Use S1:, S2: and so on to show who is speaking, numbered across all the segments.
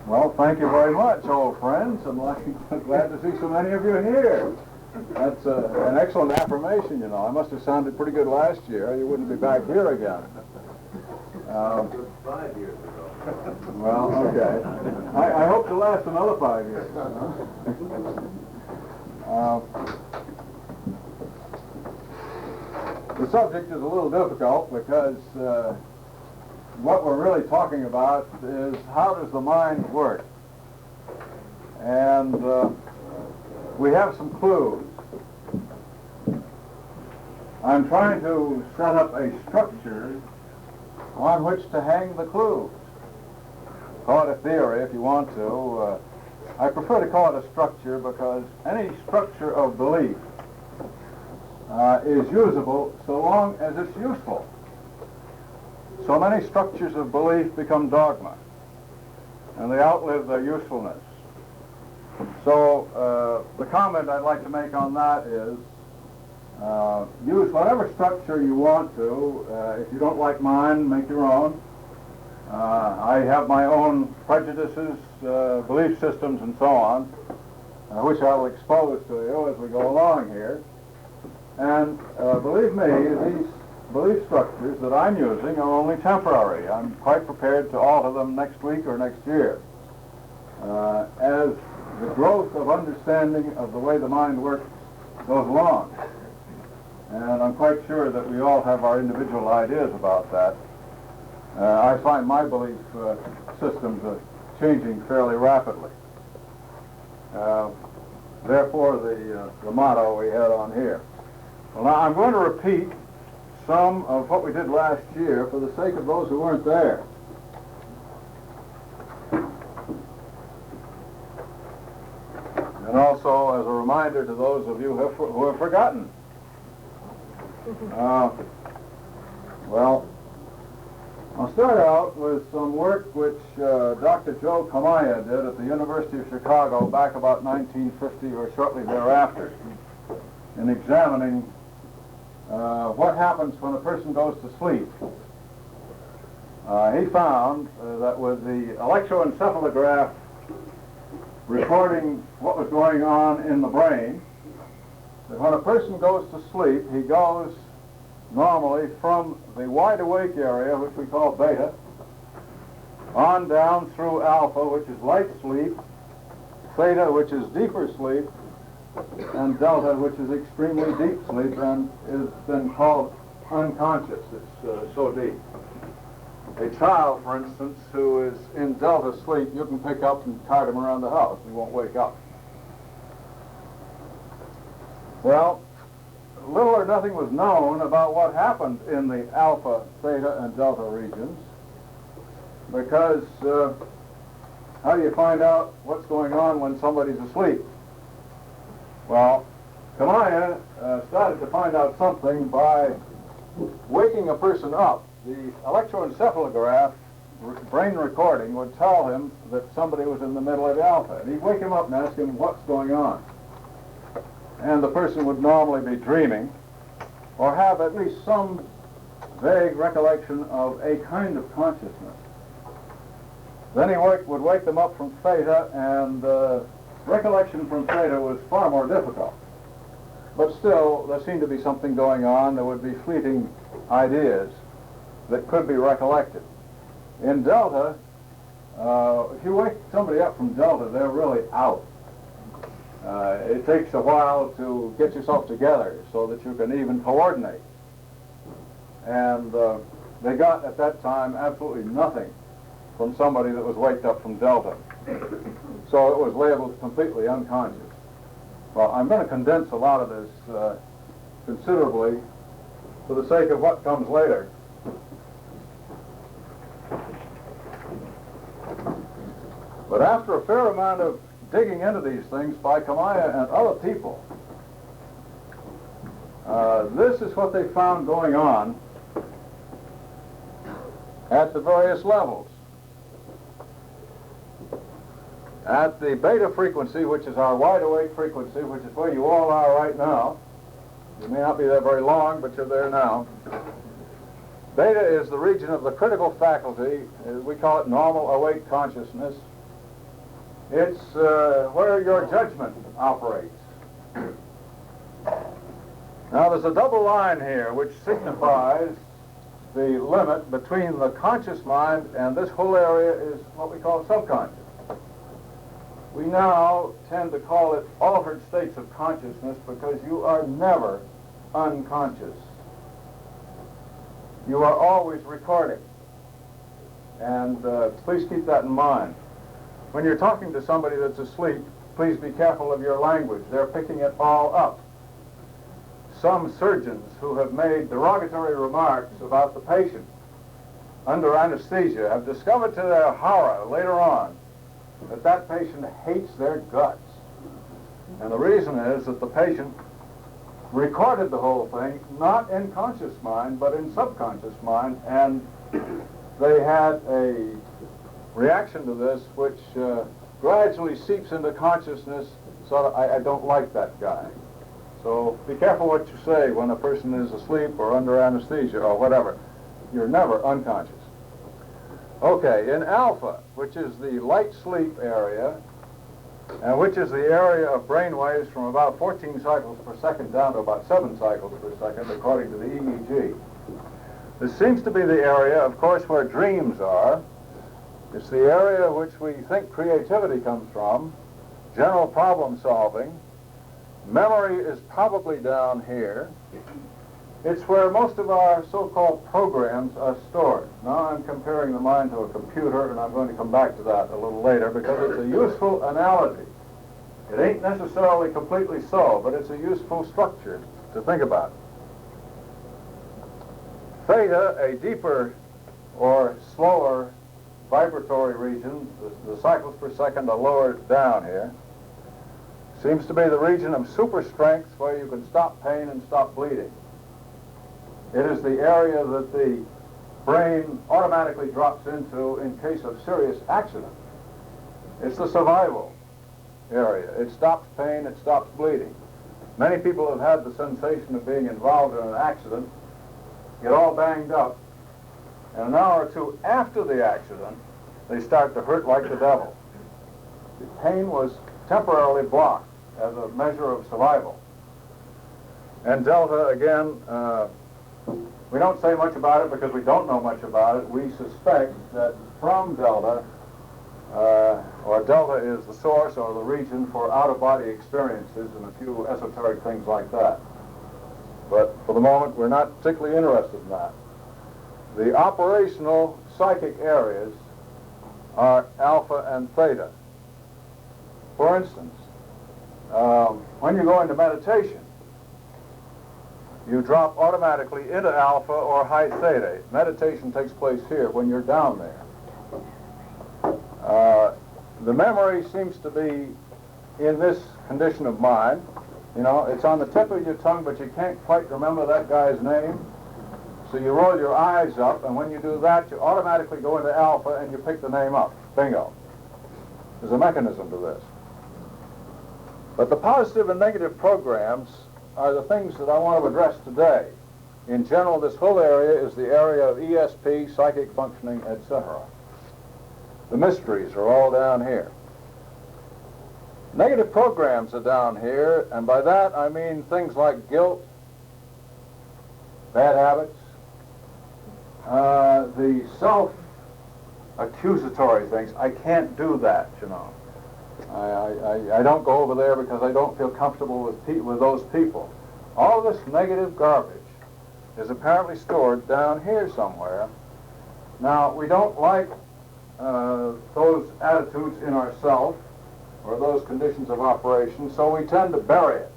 S1: Well, thank you very much, old friends. I'm glad to see so many of you here. That's an excellent affirmation, you know. I must have sounded pretty good last year. You wouldn't be back here again.
S2: 5 years ago.
S1: Well, okay. I hope to last another 5 years. The subject is a little difficult because what we're really talking about is how does the mind work? And we have some clues. I'm trying to set up a structure on which to hang the clues. Call it a theory if you want to. I prefer to call it a structure because any structure of belief is usable so long as it's useful. So many structures of belief become dogma, and they outlive their usefulness. So the comment I'd like to make on that is use whatever structure you want to. If you don't like mine, make your own. I have my own prejudices, belief systems, and so on, which I'll expose to you as we go along here. And believe me, these belief structures that I'm using are only temporary. I'm quite prepared to alter them next week or next year. As the growth of understanding of the way the mind works goes along. And I'm quite sure that we all have our individual ideas about that. I find my belief systems are changing fairly rapidly. Therefore, the motto we had on here. Well, now I'm going to repeat some of what we did last year for the sake of those who weren't there. And also as a reminder to those of you who have forgotten. Well, I'll start out with some work which Dr. Joe Kamaya did at the University of Chicago back about 1950 or shortly thereafter in examining what happens when a person goes to sleep. He found that with the electroencephalograph recording what was going on in the brain, that when a person goes to sleep, he goes normally from the wide awake area, which we call beta, on down through alpha, which is light sleep, theta, which is deeper sleep, and delta, which is extremely deep sleep and is then called unconscious. It's so deep. A child, for instance, who is in delta sleep, you can pick up and cart him around the house. He won't wake up. Well, little or nothing was known about what happened in the alpha, theta, and delta regions because how do you find out what's going on when somebody's asleep? Well, Kamaya started to find out something by waking a person up. The electroencephalograph brain recording would tell him that somebody was in the middle of the alpha. And he'd wake him up and ask him what's going on. And the person would normally be dreaming or have at least some vague recollection of a kind of consciousness. Then he would wake them up from theta, and recollection from theta was far more difficult. But still, there seemed to be something going on. There would be fleeting ideas that could be recollected. In delta, if you wake somebody up from delta, they're really out. It takes a while to get yourself together so that you can even coordinate. And they got, at that time, absolutely nothing from somebody that was waked up from delta. So it was labeled completely unconscious. Well, I'm going to condense a lot of this considerably for the sake of what comes later. But after a fair amount of digging into these things by Kamaya and other people, this is what they found going on at the various levels. At the beta frequency, which is our wide awake frequency, which is where you all are right now. You may not be there very long, but you're there now. Beta is the region of the critical faculty. We call it normal awake consciousness. It's where your judgment operates. Now, there's a double line here which signifies the limit between the conscious mind, and this whole area is what we call subconscious. We now tend to call it altered states of consciousness because you are never unconscious. You are always recording. And please keep that in mind. When you're talking to somebody that's asleep, please be careful of your language. They're picking it all up. Some surgeons who have made derogatory remarks about the patient under anesthesia have discovered to their horror later on that that patient hates their guts. And the reason is that the patient recorded the whole thing, not in conscious mind, but in subconscious mind, and they had a reaction to this which gradually seeps into consciousness, so that I don't like that guy. So be careful what you say when a person is asleep or under anesthesia or whatever. You're never unconscious. Okay, in alpha, which is the light sleep area, and which is the area of brain waves from about 14 cycles per second down to about 7 cycles per second, according to the EEG. This seems to be the area, of course, where dreams are. It's the area which we think creativity comes from, general problem solving. Memory is probably down here. It's where most of our so-called programs are stored. Now I'm comparing the mind to a computer, and I'm going to come back to that a little later because it's a useful analogy. It ain't necessarily completely so, but it's a useful structure to think about. Theta, a deeper or slower vibratory region, the cycles per second are lower down here, seems to be the region of super strength where you can stop pain and stop bleeding. It is the area that the brain automatically drops into in case of serious accident. It's the survival area. It stops pain, it stops bleeding. Many people have had the sensation of being involved in an accident, get all banged up, and an hour or two after the accident, they start to hurt like the devil. The pain was temporarily blocked as a measure of survival. And delta, again, we don't say much about it because we don't know much about it. We suspect that from delta, or delta is the source or the region for out-of-body experiences and a few esoteric things like that. But for the moment, we're not particularly interested in that. The operational psychic areas are alpha and theta. For instance, when you go into meditation, you drop automatically into alpha or high theta. Meditation takes place here when you're down there. The memory seems to be in this condition of mind. You know, it's on the tip of your tongue, but you can't quite remember that guy's name. So you roll your eyes up, and when you do that, you automatically go into alpha and you pick the name up. Bingo. There's a mechanism to this. But the positive and negative programs are the things that I want to address today. In general, this whole area is the area of ESP, psychic functioning, etc. The mysteries are all down here. Negative programs are down here, and by that I mean things like guilt, bad habits, the self-accusatory things. I can't do that, you know. I don't go over there because I don't feel comfortable with those people. All this negative garbage is apparently stored down here somewhere. Now, we don't like those attitudes in ourselves or those conditions of operation, so we tend to bury it.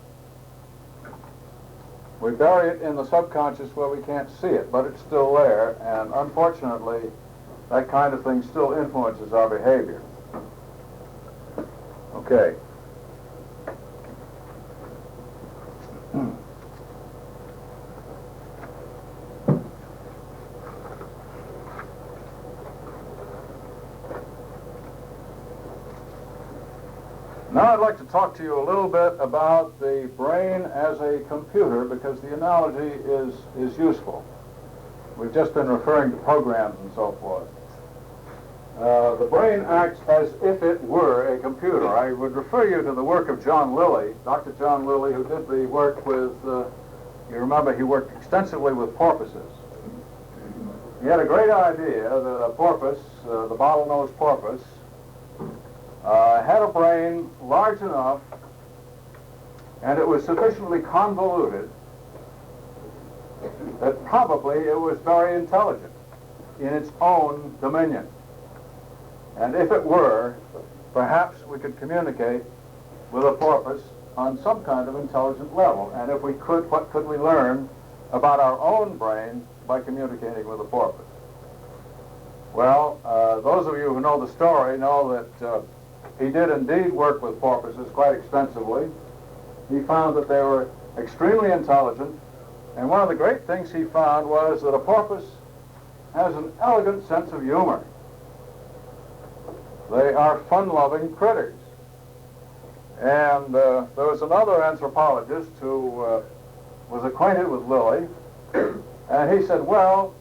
S1: We bury it in the subconscious where we can't see it, but it's still there, and unfortunately, that kind of thing still influences our behavior. Okay. Now I'd like to talk to you a little bit about the brain as a computer, because the analogy is useful. We've just been referring to programs and so forth. The brain acts as if it were a computer. I would refer you to the work of John Lilly, Dr. John Lilly, who did the work with, you remember he worked extensively with porpoises. He had a great idea that a porpoise, the bottlenose porpoise, had a brain large enough and it was sufficiently convoluted that probably it was very intelligent in its own dominion. And if it were, perhaps we could communicate with a porpoise on some kind of intelligent level. And if we could, what could we learn about our own brain by communicating with a porpoise? Well, those of you who know the story know that he did indeed work with porpoises quite extensively. He found that they were extremely intelligent, and one of the great things he found was that a porpoise has an elegant sense of humor. They are fun-loving critters. And there was another anthropologist who was acquainted with Lilly, and he said, well,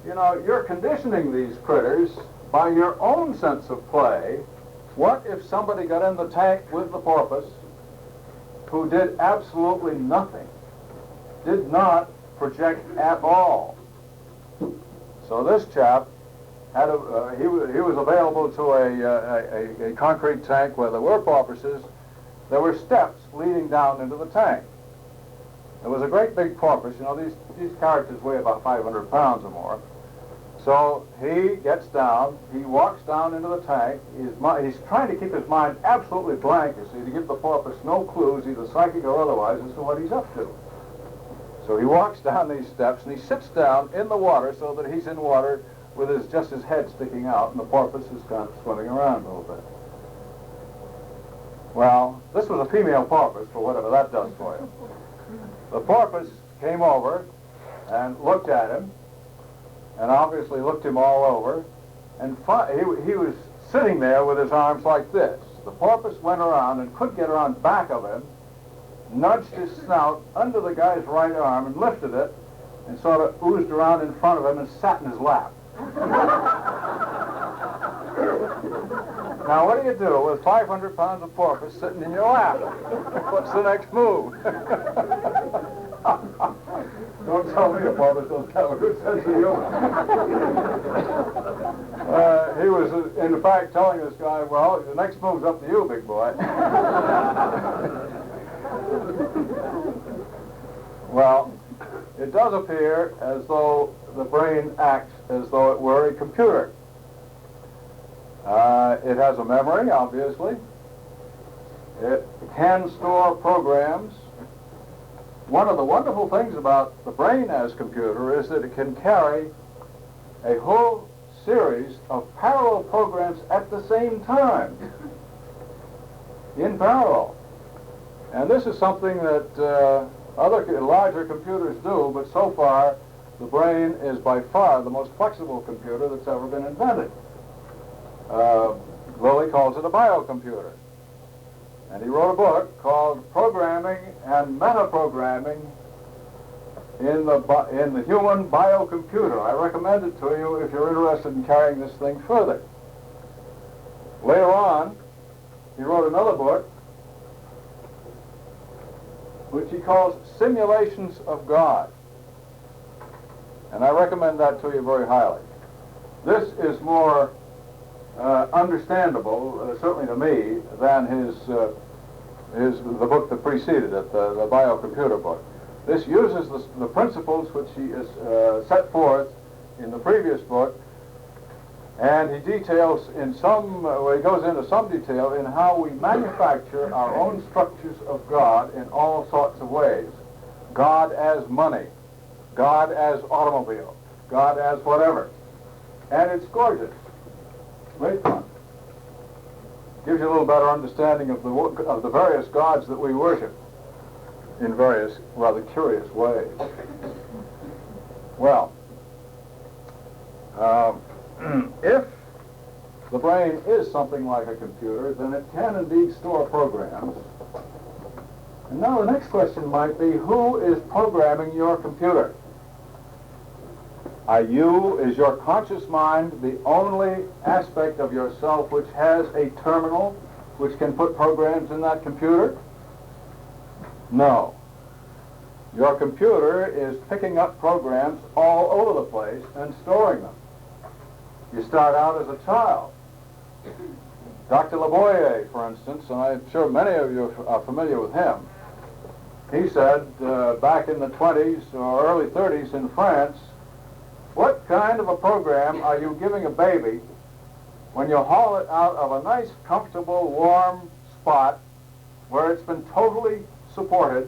S1: you know, you're conditioning these critters by your own sense of play. What if somebody got in the tank with the porpoise who did absolutely nothing, did not project at all? So this chap had he was available to a concrete tank where there were porpoises. There were steps leading down into the tank. There was a great big porpoise. You know, these characters weigh about 500 pounds or more. So he gets down, he walks down into the tank. He's trying to keep his mind absolutely blank, you see, to give the porpoise no clues, either psychic or otherwise, as to what he's up to. So he walks down these steps, and he sits down in the water so that he's in water with just his head sticking out, and the porpoise is kind of swimming around a little bit. Well, this was a female porpoise, for whatever that does for you. The porpoise came over and looked at him, and obviously looked him all over, and he was sitting there with his arms like this. The porpoise went around and could get around back of him, nudged his snout under the guy's right arm and lifted it, and sort of oozed around in front of him and sat in his lap. Now, what do you do with 500 pounds of porpoise sitting in your lap? What's the next move? Don't tell me a porpoise don't have a good sense of humor. He was, in fact, telling this guy, well, the next move's up to you, big boy. Well, it does appear as though the brain acts as though it were a computer. It has a memory, obviously. It can store programs. One of the wonderful things about the brain as computer is that it can carry a whole series of parallel programs at the same time, in parallel. And this is something that other larger computers do, but so far the brain is by far the most flexible computer that's ever been invented. Lilly calls it a biocomputer. And he wrote a book called Programming and Metaprogramming in the Human Biocomputer. I recommend it to you if you're interested in carrying this thing further. Later on, he wrote another book which he calls Simulations of God. And I recommend that to you very highly. This is more understandable, certainly to me, than the book that preceded it, the biocomputer book. This uses the principles which he has set forth in the previous book, and he details he goes into some detail in how we manufacture our own structures of God in all sorts of ways. God as money, God as automobile, God as whatever. And it's gorgeous. Great fun. Gives you a little better understanding of the various gods that we worship in various rather curious ways. Well, if the brain is something like a computer, then it can indeed store programs. And now the next question might be, who is programming your computer? Is your conscious mind the only aspect of yourself which has a terminal which can put programs in that computer? No. Your computer is picking up programs all over the place and storing them. You start out as a child. Dr. Lavoie, for instance, and I'm sure many of you are familiar with him, he said back in the 20s or early 30s in France, what kind of a program are you giving a baby when you haul it out of a nice, comfortable, warm spot where it's been totally supported,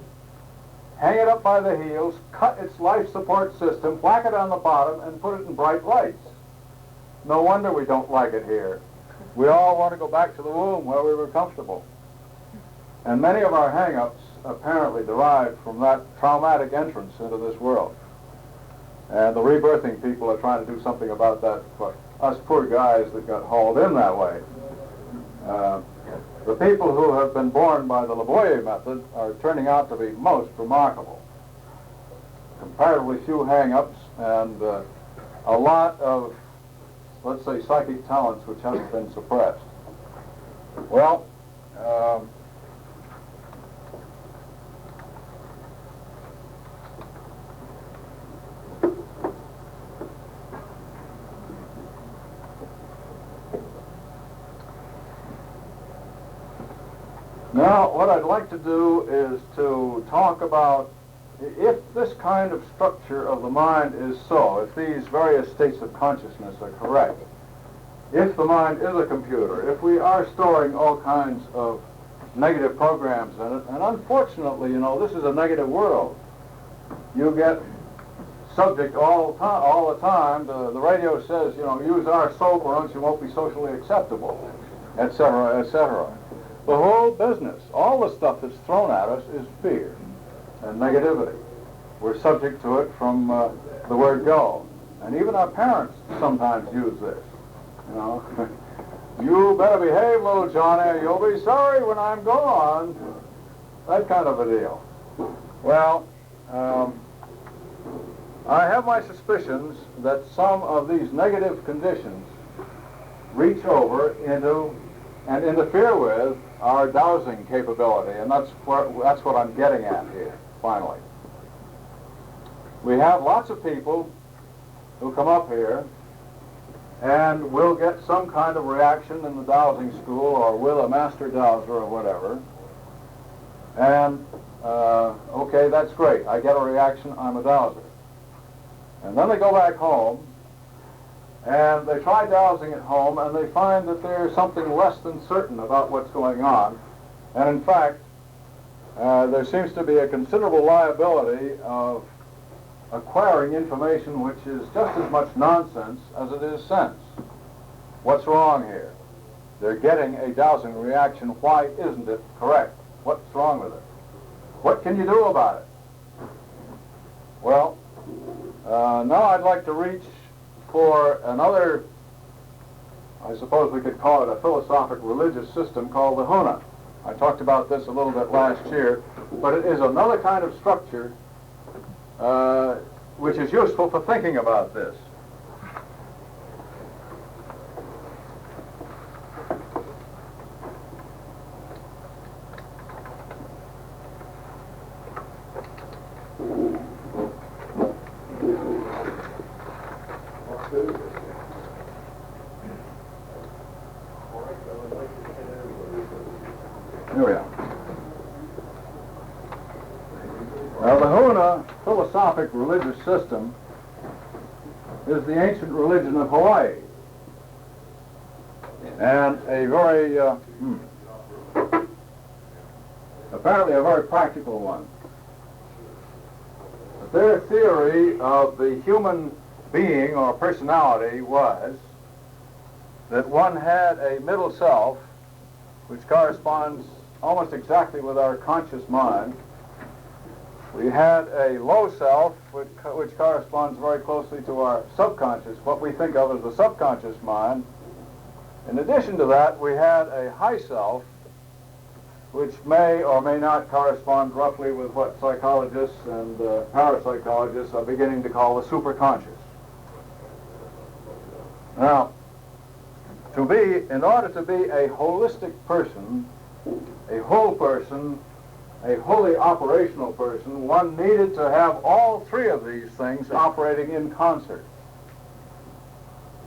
S1: hang it up by the heels, cut its life support system, whack it on the bottom, and put it in bright lights? No wonder we don't like it here. We all want to go back to the womb where we were comfortable. And many of our hang-ups apparently derived from that traumatic entrance into this world. And the rebirthing people are trying to do something about that for us poor guys that got hauled in that way. The people who have been born by the Lavoie method are turning out to be most remarkable. Comparatively few hang-ups and a lot of, let's say, psychic talents which haven't been suppressed. Well, now, what I'd like to do is to talk about if this kind of structure of the mind is so, if these various states of consciousness are correct, if the mind is a computer, if we are storing all kinds of negative programs in it, and unfortunately, you know, this is a negative world. You get subject all the time. The radio says, you know, use our soap or else you won't be socially acceptable, etc., etc. The whole business, all the stuff that's thrown at us is fear and negativity. We're subject to it from the word go. And even our parents sometimes use this. You know, you better behave, little Johnny, or you'll be sorry when I'm gone. That kind of a deal. Well, I have my suspicions that some of these negative conditions reach over into and interfere with our dowsing capability, and that's what I'm getting at here, finally. We have lots of people who come up here and will get some kind of reaction in the dowsing school or with a master dowser or whatever, and okay, that's great. I get a reaction, I'm a dowser. And then they go back home and they try dowsing at home, and they find that there's something less than certain about what's going on. And in fact, there seems to be a considerable liability of acquiring information which is just as much nonsense as it is sense. What's wrong here? They're getting a dowsing reaction. Why isn't it correct? What's wrong with it? What can you do about it? Well, now I'd like to reach for another, I suppose we could call it a philosophic religious system called the Huna. I talked about this a little bit last year, but it is another kind of structure which is useful for thinking about this. Here we are. Now, the Huna philosophic religious system is the ancient religion of Hawaii, and a very, apparently a very practical one. Their theory of the human being or personality was that one had a middle self which corresponds almost exactly with our conscious mind. We had a low self which corresponds very closely to our subconscious, what we think of as the subconscious mind. In addition to that, we had a high self which may or may not correspond roughly with what psychologists and parapsychologists are beginning to call the superconscious. Now, in order to be a holistic person, a whole person, a wholly operational person, one needed to have all three of these things operating in concert.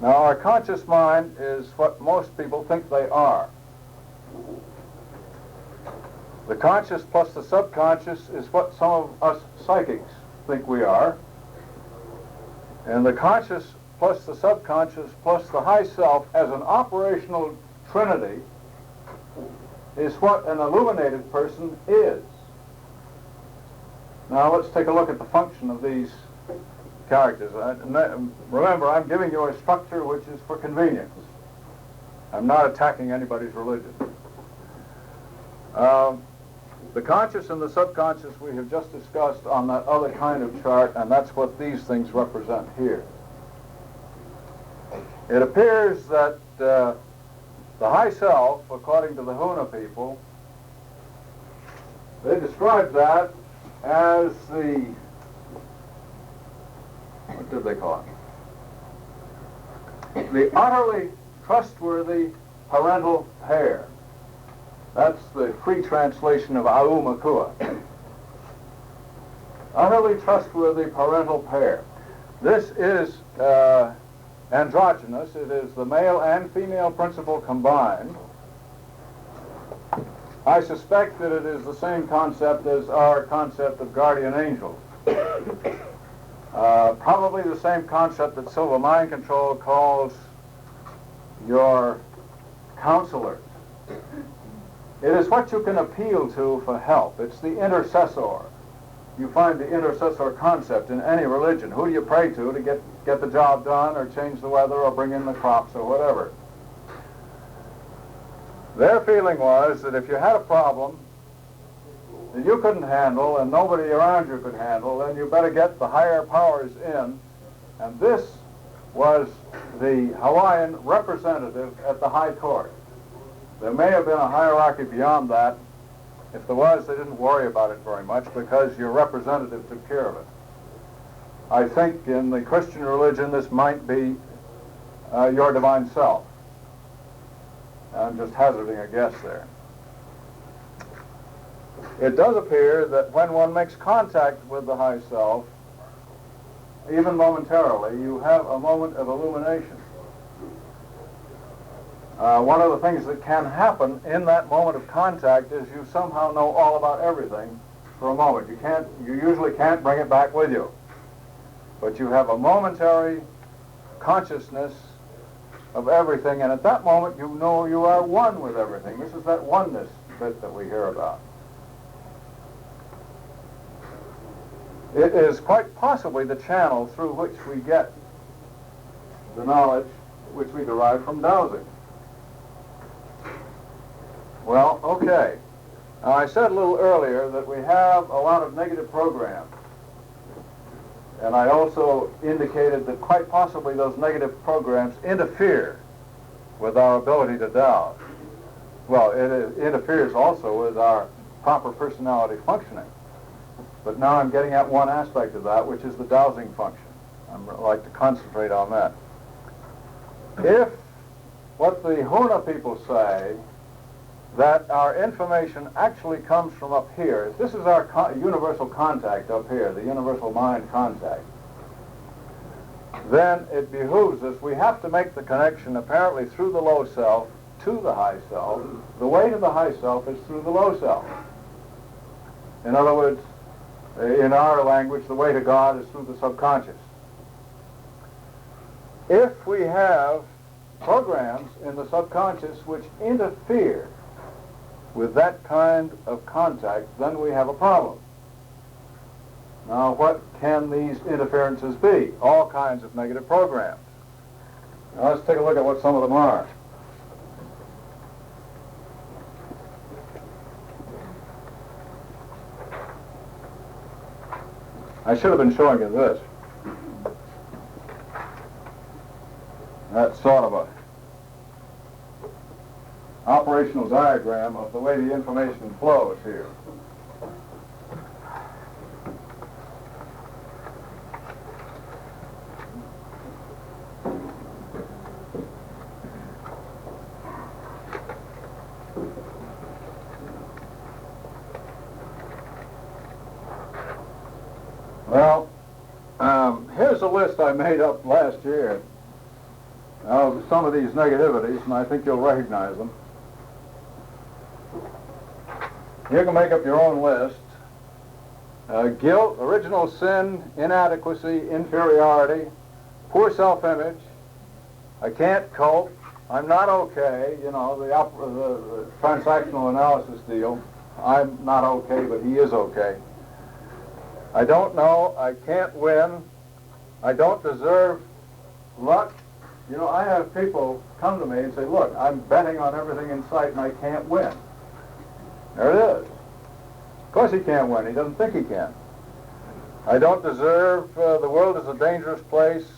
S1: Now, our conscious mind is what most people think they are. The conscious plus the subconscious is what some of us psychics think we are. And the conscious plus the subconscious plus the high self as an operational trinity is what an illuminated person is. Now let's take a look at the function of these characters. Remember, I'm giving you a structure which is for convenience. I'm not attacking anybody's religion. The conscious and the subconscious we have just discussed on that other kind of chart, and that's what these things represent here. It appears that the high self, according to the Huna people, they describe that as the, what did they call it? The utterly trustworthy parental pair. That's the free translation of Aumakua. Utterly trustworthy parental pair. This is androgynous. It is the male and female principle combined. I suspect that it is the same concept as our concept of guardian angels. Probably the same concept that Silva Mind Control calls your counselors. It is what you can appeal to for help. It's the intercessor. You find the intercessor concept in any religion. Who do you pray to get the job done or change the weather or bring in the crops or whatever? Their feeling was that if you had a problem that you couldn't handle and nobody around you could handle, then you better get the higher powers in. And this was the Hawaiian representative at the High Court. There may have been a hierarchy beyond that. If there was, they didn't worry about it very much because your representative took care of it. I think in the Christian religion this might be your divine self. I'm just hazarding a guess there. It does appear that when one makes contact with the high self, even momentarily, you have a moment of illumination. One of the things that can happen in that moment of contact is you somehow know all about everything for a moment. You usually can't bring it back with you. But you have a momentary consciousness of everything, and at that moment you know you are one with everything. This is that oneness bit that we hear about. It is quite possibly the channel through which we get the knowledge which we derive from dowsing. Well, okay. Now, I said a little earlier that we have a lot of negative programs. And I also indicated that quite possibly those negative programs interfere with our ability to douse. Well, it interferes also with our proper personality functioning. But now I'm getting at one aspect of that, which is the dowsing function. I'd like to concentrate on that. If what the Huna people say, that our information actually comes from up here. This is our universal contact up here, the universal mind contact. Then it behooves us, we have to make the connection apparently through the low self to the high self. The way to the high self is through the low self. In other words, in our language, the way to God is through the subconscious. If we have programs in the subconscious which interfere with that kind of contact, then we have a problem. Now, what can these interferences be? All kinds of negative programs. Now, let's take a look at what some of them are. I should have been showing you this. That's sort of a operational diagram of the way the information flows here. Well, here's a list I made up last year of some of these negativities, and I think you'll recognize them. You can make up your own list. Guilt, original sin, inadequacy, inferiority, poor self-image, I can't cope, I'm not okay, you know, the transactional analysis deal. I'm not okay, but he is okay. I don't know, I can't win, I don't deserve luck. You know, I have people come to me and say, look, I'm betting on everything in sight and I can't win. There it is. Of course he can't win, he doesn't think he can. I don't deserve, the world is a dangerous place,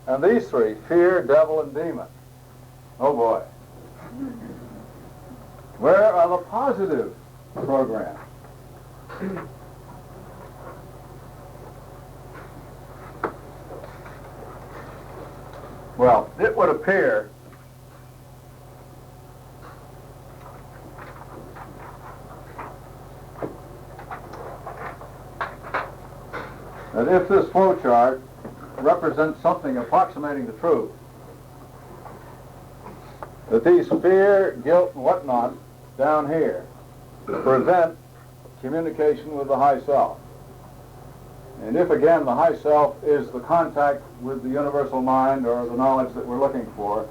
S1: and these three, fear, devil, and demon. Oh boy. Where are the positive programs? Well, it would appear that if this flowchart represents something approximating the truth, that these fear, guilt, and whatnot down here prevent communication with the high self. And if, again, the high self is the contact with the universal mind or the knowledge that we're looking for,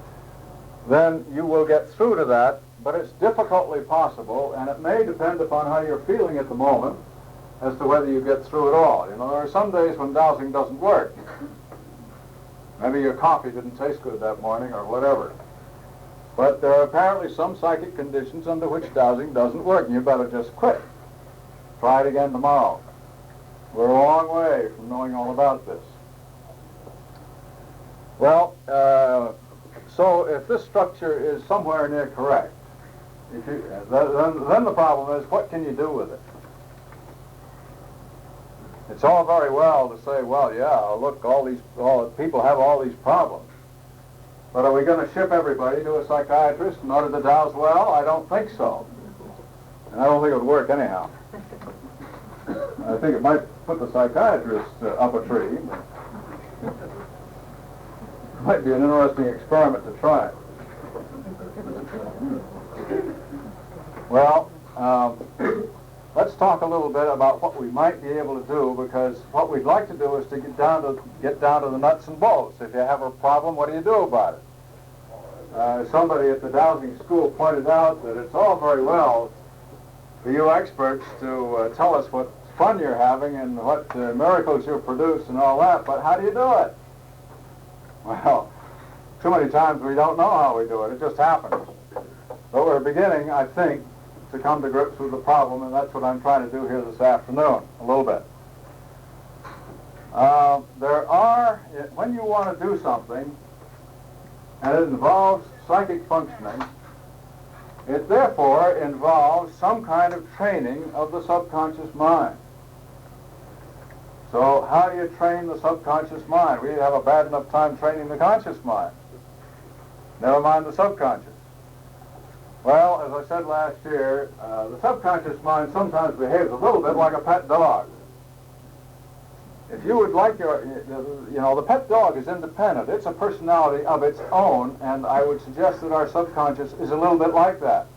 S1: then you will get through to that, but it's difficultly possible, and it may depend upon how you're feeling at the moment as to whether you get through it all. You know, there are some days when dowsing doesn't work. Maybe your coffee didn't taste good that morning or whatever. But there are apparently some psychic conditions under which dowsing doesn't work, and you better just quit. Try it again tomorrow. We're a long way from knowing all about this. Well, so if this structure is somewhere near correct, then the problem is, what can you do with it? It's all very well to say, well, yeah, look, all people have all these problems. But are we going to ship everybody to a psychiatrist in order to douse well? I don't think so. And I don't think it would work anyhow. I think it might put the psychiatrist up a tree. It might be an interesting experiment to try. Well, let's talk a little bit about what we might be able to do, because what we'd like to do is to get down to the nuts and bolts. If you have a problem, what do you do about it? Somebody at the dowsing school pointed out that it's all very well for you experts to tell us what fun you're having and what miracles you've produced and all that, but how do you do it? Well, too many times we don't know how we do it. It just happens. But we're beginning, I think, to come to grips with the problem, and that's what I'm trying to do here this afternoon, a little bit. When you want to do something, and it involves psychic functioning, it therefore involves some kind of training of the subconscious mind. So how do you train the subconscious mind? We have a bad enough time training the conscious mind. Never mind the subconscious. Well, as I said last year, the subconscious mind sometimes behaves a little bit like a pet dog. If you would like the pet dog is independent. It's a personality of its own, and I would suggest that our subconscious is a little bit like that.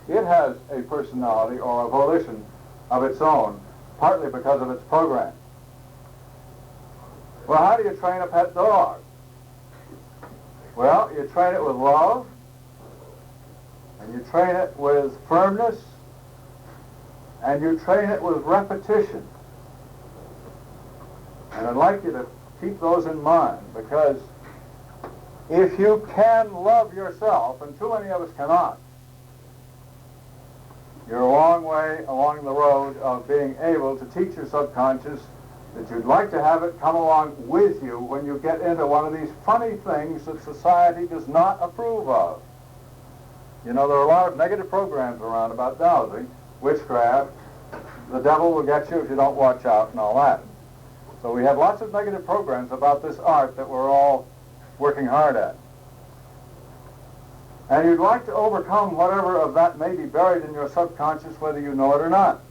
S1: It has a personality or a volition of its own, partly because of its program. Well, how do you train a pet dog? Well, you train it with love, and you train it with firmness, and you train it with repetition. And I'd like you to keep those in mind, because if you can love yourself, and too many of us cannot, you're a long way along the road of being able to teach your subconscious that you'd like to have it come along with you when you get into one of these funny things that society does not approve of. You know, there are a lot of negative programs around about dowsing, witchcraft, the devil will get you if you don't watch out, and all that. So we have lots of negative programs about this art that we're all working hard at. And you'd like to overcome whatever of that may be buried in your subconscious, whether you know it or not.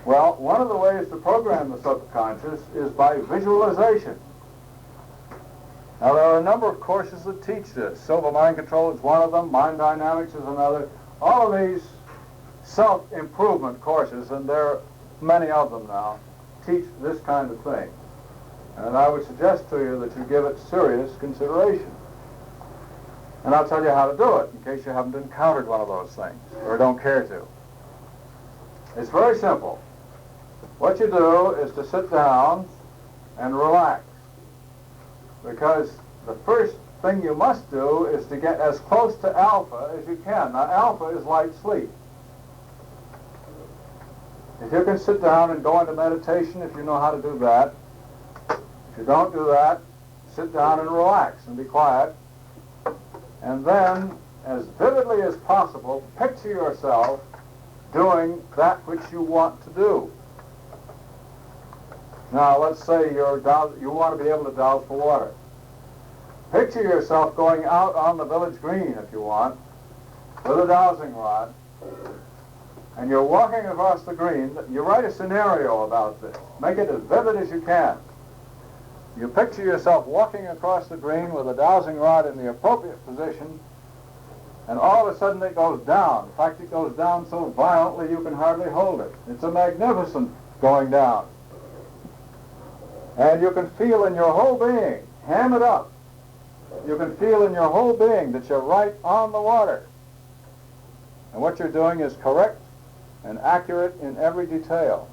S1: Well, one of the ways to program the subconscious is by visualization. Now, there are a number of courses that teach this. Silva Mind Control is one of them. Mind Dynamics is another. All of these self-improvement courses, and there are many of them now, teach this kind of thing. And I would suggest to you that you give it serious consideration. And I'll tell you how to do it in case you haven't encountered one of those things or don't care to. It's very simple. What you do is to sit down and relax, because the first thing you must do is to get as close to alpha as you can. Now, alpha is light sleep. If you can sit down and go into meditation, if you know how to do that. If you don't do that, sit down and relax and be quiet. And then, as vividly as possible, picture yourself doing that which you want to do. Now, let's say you want to be able to dowse for water. Picture yourself going out on the village green, if you want, with a dowsing rod, and you're walking across the green. You write a scenario about this. Make it as vivid as you can. You picture yourself walking across the green with a dowsing rod in the appropriate position, and all of a sudden it goes down. In fact, it goes down so violently you can hardly hold it. It's a magnificent going down. And you can feel in your whole being, ham it up, you can feel in your whole being that you're right on the water. And what you're doing is correct and accurate in every detail.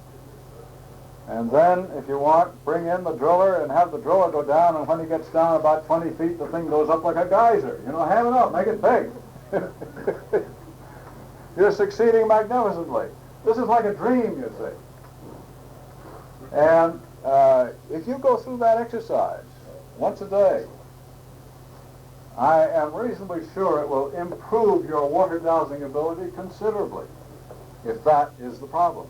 S1: And then, if you want, bring in the driller and have the driller go down, and when he gets down about 20 feet, the thing goes up like a geyser. You know, ham it up, make it big. You're succeeding magnificently. This is like a dream, you see. And if you go through that exercise once a day, I am reasonably sure it will improve your water dowsing ability considerably, if that is the problem.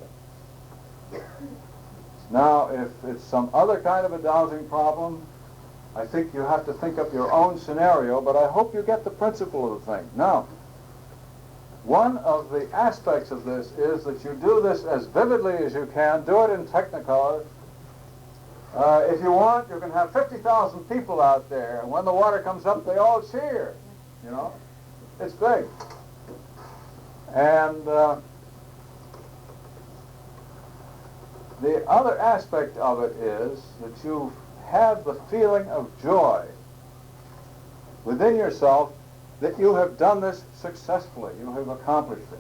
S1: Now, if it's some other kind of a dowsing problem, I think you have to think up your own scenario, but I hope you get the principle of the thing. Now, one of the aspects of this is that you do this as vividly as you can. Do it in Technicolor. If you want, you can have 50,000 people out there, and when the water comes up, they all cheer. You know, it's big. And the other aspect of it is that you have the feeling of joy within yourself that you have done this successfully. You have accomplished it.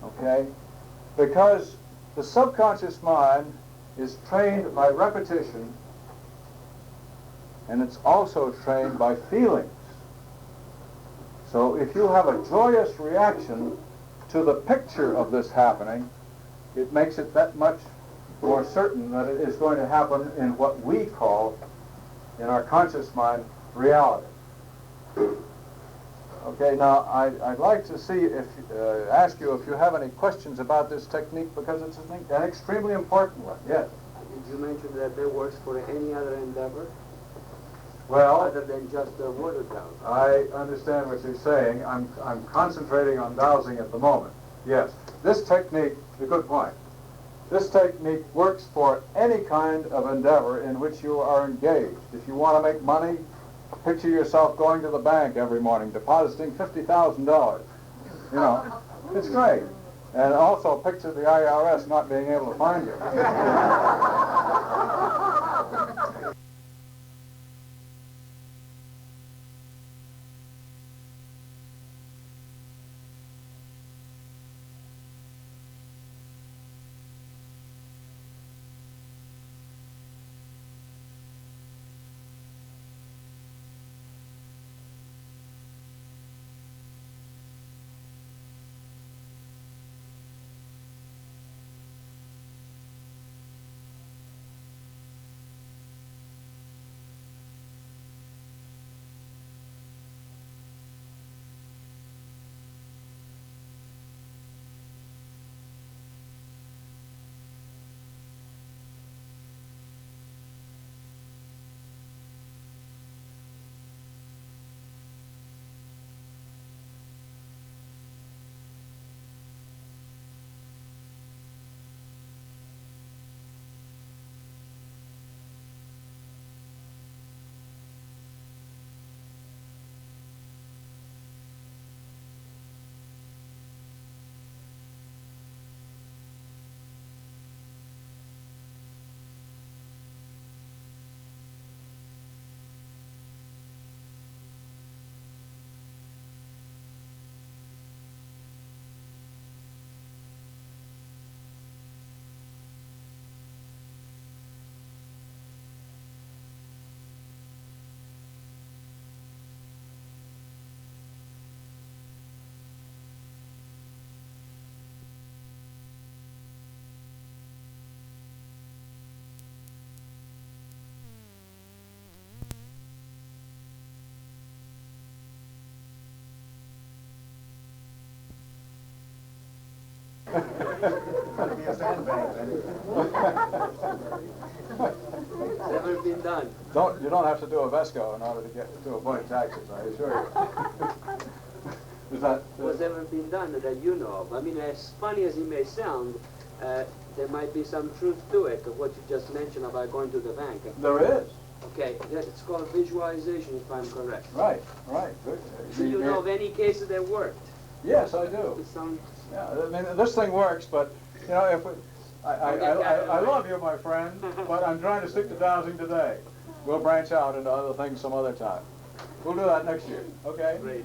S1: Okay? Because the subconscious mind is trained by repetition, and it's also trained by feelings. So if you have a joyous reaction to the picture of this happening, it makes it that much more certain that it is going to happen in what we call, in our conscious mind, reality. Okay, now I'd like to see if ask you if you have any questions about this technique, because it's an extremely important one. Yes.
S2: Did you mention that it works for any other endeavor?
S1: Well,
S2: other than just the water dowsing?
S1: I understand what you're saying. I'm concentrating on dowsing at the moment. Yes, this technique, a good point. This technique works for any kind of endeavor in which you are engaged. If you want to make money, picture yourself going to the bank every morning, depositing $50,000. You know, it's great. And also picture the IRS not being able to find you.
S3: Gotta be a sandbag then.
S2: Never been done.
S1: You don't have to do a VESCO in order to avoid taxes, I assure you. Is that...
S2: Was ever been done that you know of? I mean, as funny as it may sound, there might be some truth to it, of what you just mentioned about going to the bank.
S1: There is.
S2: Okay, it's called visualization, if I'm correct.
S1: Right, right. Good.
S2: Do you know of any cases that worked?
S1: Yes, I do.
S2: It sounds...
S1: Yeah, I mean, this thing works, but, you know, if we, I love you, my friend, but I'm trying to stick to dowsing today. We'll branch out into other things some other time. We'll do that next year, okay?
S2: Great.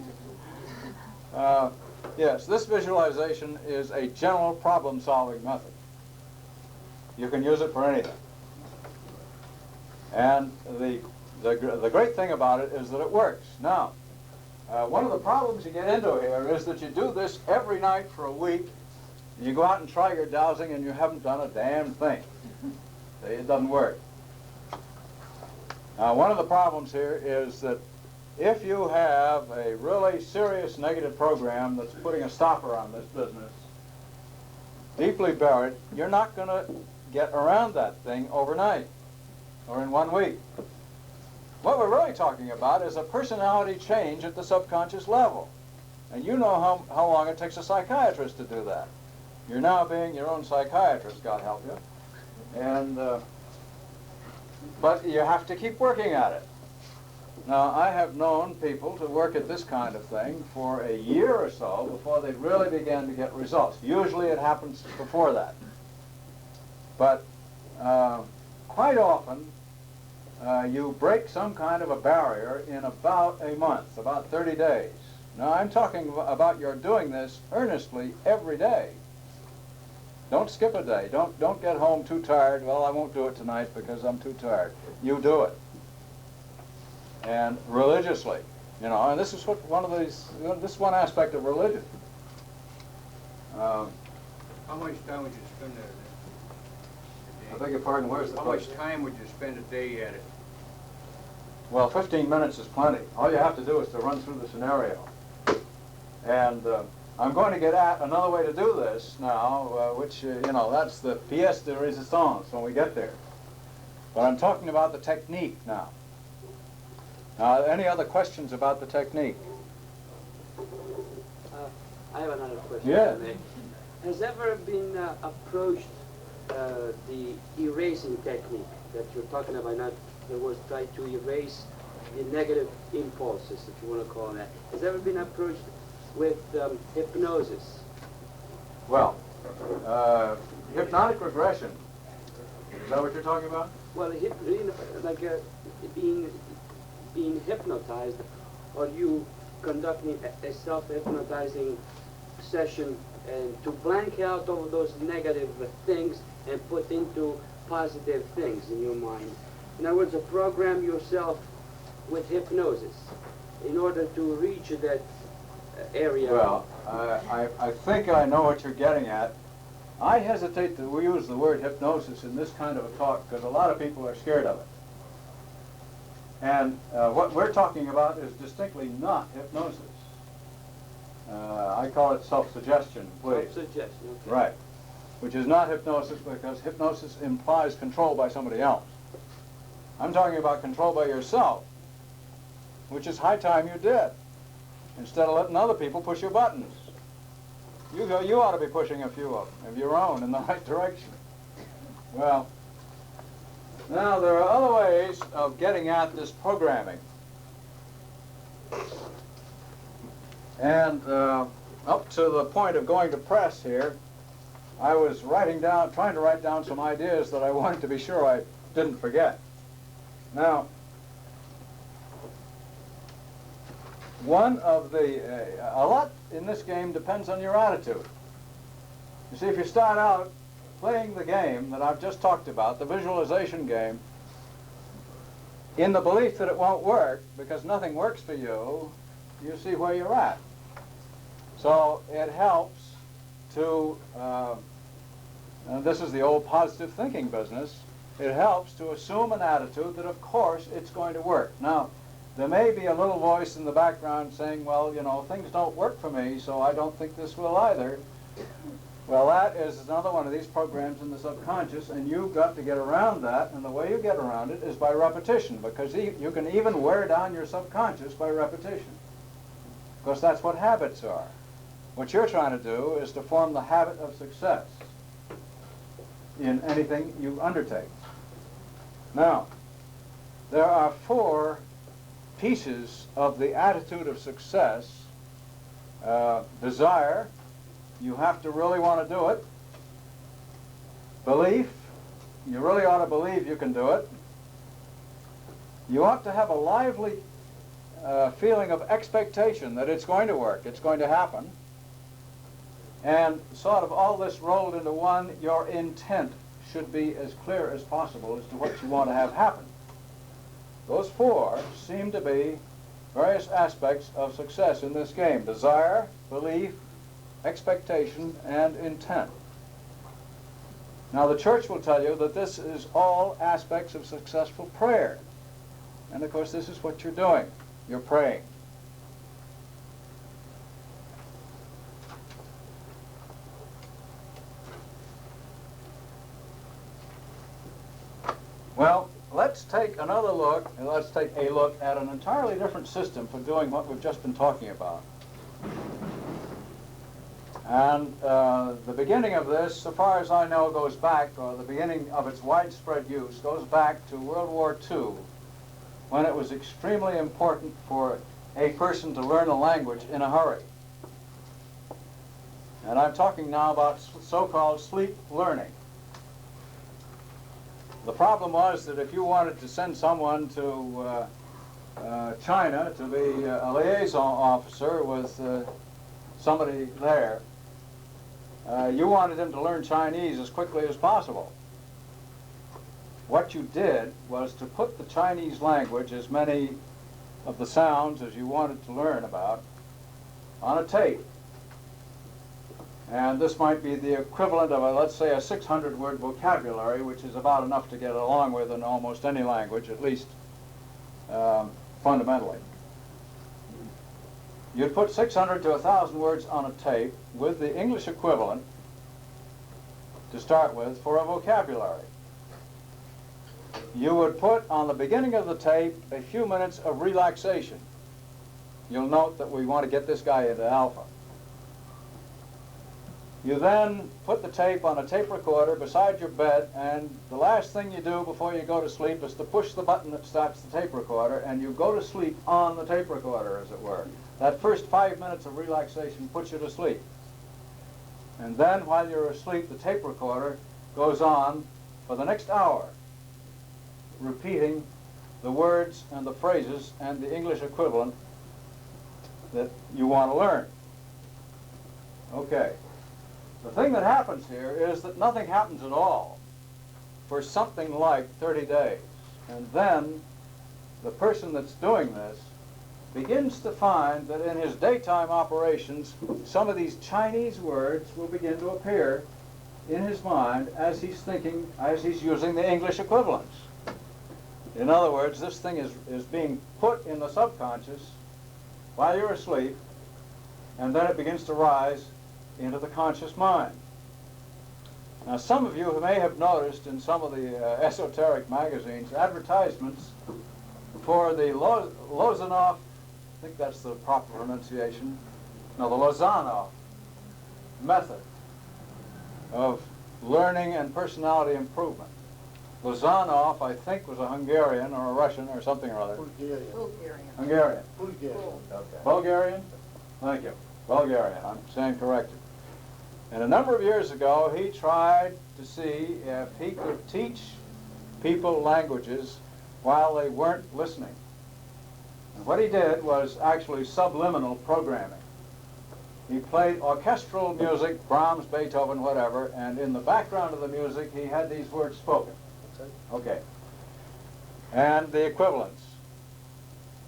S1: Yes, this visualization is a general problem-solving method. You can use it for anything. And the great thing about it is that it works. Now, one of the problems you get into here is that you do this every night for a week. You go out and try your dowsing and you haven't done a damn thing. It doesn't work. Now, one of the problems here is that if you have a really serious negative program that's putting a stopper on this business, deeply buried, you're not going to get around that thing overnight or in 1 week. What we're really talking about is a personality change at the subconscious level. And you know how long it takes a psychiatrist to do that. You're now being your own psychiatrist, God help you. And, but you have to keep working at it. Now, I have known people to work at this kind of thing for a year or so before they really began to get results. Usually it happens before that. But quite often, you break some kind of a barrier in about a month, about 30 days. Now, I'm talking about you're doing this earnestly every day. Don't skip a day. Don't get home too tired. Well, I won't do it tonight because I'm too tired. You do it. And religiously, you know, and this is what this is one aspect of religion.
S3: How much time would you spend at it?
S1: I beg your pardon, where's the
S3: How much time would you spend a day at it?
S1: Well, 15 minutes is plenty. All you have to do is to run through the scenario. And I'm going to get at another way to do this now, which, you know, that's the pièce de résistance when we get there. But I'm talking about the technique now. Any other questions about the technique?
S2: I have another question.
S1: Yeah.
S2: Has ever been approached the erasing technique that you're talking about? Not there was try to erase the negative impulses, if you want to call that. Has ever been approached with hypnosis?
S1: Well, hypnotic regression. Is that what you're talking about?
S2: Well, like being hypnotized, or you conducting a self-hypnotizing session and to blank out all of those negative things and put into positive things in your mind. In other words, program yourself with hypnosis in order to reach that area.
S1: Well, I think I know what you're getting at. I hesitate to use the word hypnosis in this kind of a talk because a lot of people are scared of it. And what we're talking about is distinctly not hypnosis. I call it self-suggestion, please.
S2: Self-suggestion, okay.
S1: Right. Which is not hypnosis because hypnosis implies control by somebody else. I'm talking about control by yourself, which is high time you did, instead of letting other people push your buttons. You ought to be pushing a few of your own in the right direction. Well, now there are other ways of getting at this programming. And up to the point of going to press here, I was trying to write down some ideas that I wanted to be sure I didn't forget. Now, one of a lot in this game depends on your attitude. You see, if you start out playing the game that I've just talked about, the visualization game, in the belief that it won't work because nothing works for you, you see where you're at. So it helps to, and this is the old positive thinking business, it helps to assume an attitude that of course it's going to work. Now, there may be a little voice in the background saying, well, you know, things don't work for me, so I don't think this will either. Well, that is another one of these programs in the subconscious, and you've got to get around that, and the way you get around it is by repetition, because you can even wear down your subconscious by repetition, because that's what habits are. What you're trying to do is to form the habit of success in anything you undertake. Now, there are 4 pieces of the attitude of success. Desire, you have to really want to do it. Belief, you really ought to believe you can do it. You ought to have a lively feeling of expectation that it's going to work, it's going to happen. And sort of all this rolled into one, your intent should be as clear as possible as to what you want to have happen. Those 4 seem to be various aspects of success in this game: desire, belief, expectation, and intent. Now, the church will tell you that this is all aspects of successful prayer. And of course, this is what you're doing. You're praying. Well, let's take another look, and let's take a look at an entirely different system for doing what we've just been talking about. And the beginning of this, so far as I know, goes back, or the beginning of its widespread use, goes back to World War II, when it was extremely important for a person to learn a language in a hurry. And I'm talking now about so-called sleep learning. The problem was that if you wanted to send someone to China to be a liaison officer with somebody there, you wanted him to learn Chinese as quickly as possible. What you did was to put the Chinese language, as many of the sounds as you wanted to learn about, on a tape. And this might be the equivalent of, let's say, a 600-word vocabulary, which is about enough to get along with in almost any language, at least fundamentally. You'd put 600 to 1,000 words on a tape with the English equivalent to start with for a vocabulary. You would put on the beginning of the tape a few minutes of relaxation. You'll note that we want to get this guy into alpha. You then put the tape on a tape recorder beside your bed, and the last thing you do before you go to sleep is to push the button that starts the tape recorder, and you go to sleep on the tape recorder, as it were. That first 5 minutes of relaxation puts you to sleep. And then while you're asleep, the tape recorder goes on for the next hour, repeating the words and the phrases and the English equivalent that you want to learn. Okay. The thing that happens here is that nothing happens at all for something like 30 days. And then the person that's doing this begins to find that in his daytime operations, some of these Chinese words will begin to appear in his mind as he's thinking, as he's using the English equivalents. In other words, this thing is being put in the subconscious while you're asleep, and then it begins to rise into the conscious mind. Now, some of you may have noticed in some of the esoteric magazines advertisements for the Lozanoff, I think that's the proper pronunciation, no, the Lozanoff method of learning and personality improvement. Lozanoff, I think, was a Hungarian or a Russian or something or other.
S4: Bulgarian.
S1: Hungarian.
S4: Bulgarian.
S1: Okay. Bulgarian? Thank you. Bulgarian, I'm saying correctly. And a number of years ago, he tried to see if he could teach people languages while they weren't listening. And what he did was actually subliminal programming. He played orchestral music, Brahms, Beethoven, whatever, and in the background of the music, he had these words spoken. Okay. And the equivalents.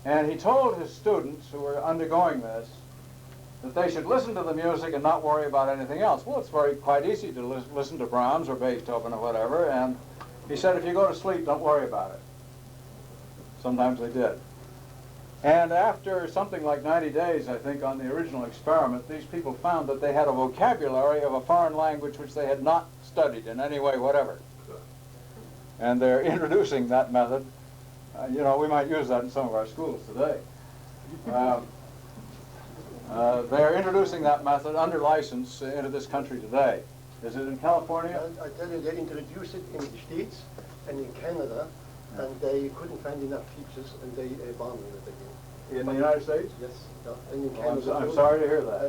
S1: And he told his students who were undergoing this that they should listen to the music and not worry about anything else. Well, it's quite easy to listen to Brahms or Beethoven or whatever, and he said, if you go to sleep, don't worry about it. Sometimes they did. And after something like 90 days, I think, on the original experiment, these people found that they had a vocabulary of a foreign language which they had not studied in any way whatever. And they're introducing that method. You know, we might use that in some of our schools today. They're introducing that method under license into this country today. Is it in California?
S4: I tell you, they introduced it in the States and in Canada, and they couldn't find enough teachers, and they abandoned it again.
S1: In the United States?
S4: Yes, yeah. And in
S1: Well,
S4: Canada.
S1: I'm sorry to hear that.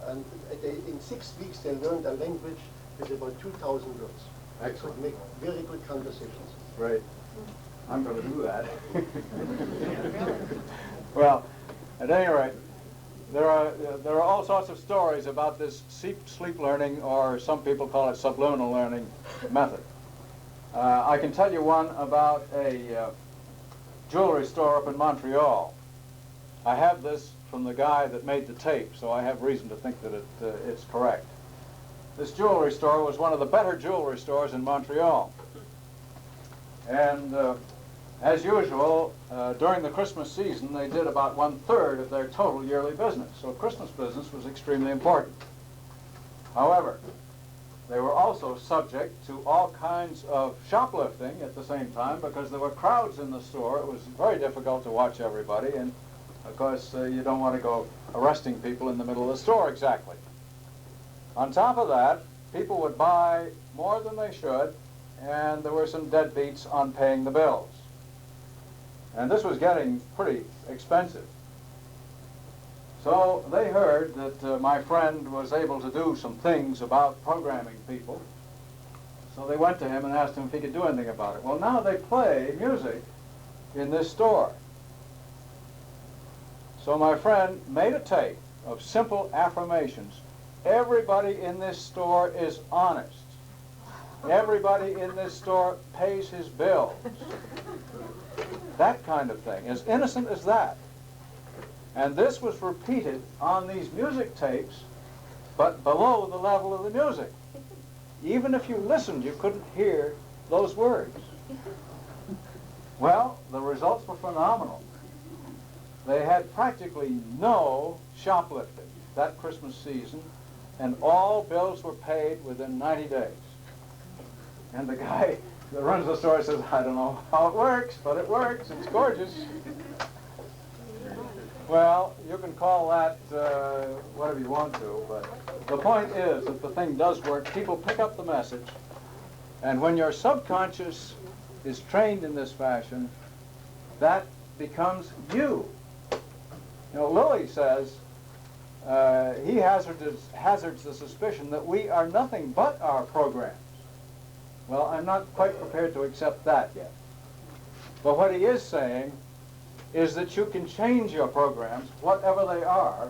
S4: And they, in 6 weeks they learned a language with about 2,000 words.
S1: Excellent.
S4: Could make very good conversations.
S1: Great. I'm going to do that. Well, at any rate, there are all sorts of stories about this sleep learning, or some people call it subliminal learning method. I can tell you one about a jewelry store up in Montreal. I have this from the guy that made the tape, so I have reason to think that it's correct. This jewelry store was one of the better jewelry stores in Montreal. And as usual, during the Christmas season, they did about 1/3 of their total yearly business. So Christmas business was extremely important. However, they were also subject to all kinds of shoplifting at the same time, because there were crowds in the store. It was very difficult to watch everybody, and of course you don't want to go arresting people in the middle of the store exactly. On top of that, people would buy more than they should, and there were some deadbeats on paying the bills. And this was getting pretty expensive. So they heard that my friend was able to do some things about programming people. So they went to him and asked him if he could do anything about it. Well, now they play music in this store. So my friend made a tape of simple affirmations. Everybody in this store is honest. Everybody in this store pays his bills. That kind of thing, as innocent as that. And this was repeated on these music tapes, but below the level of the music. Even if you listened, you couldn't hear those words. Well, the results were phenomenal. They had practically no shoplifting that Christmas season, and all bills were paid within 90 days. And the guy that runs the store says, I don't know how it works, but it works. It's gorgeous. Well, you can call that whatever you want to, but the point is that the thing does work. People pick up the message, and when your subconscious is trained in this fashion, that becomes you. You know, Lilly says he hazards the suspicion that we are nothing but our programs. Well, I'm not quite prepared to accept that yet. But what he is saying is that you can change your programs, whatever they are.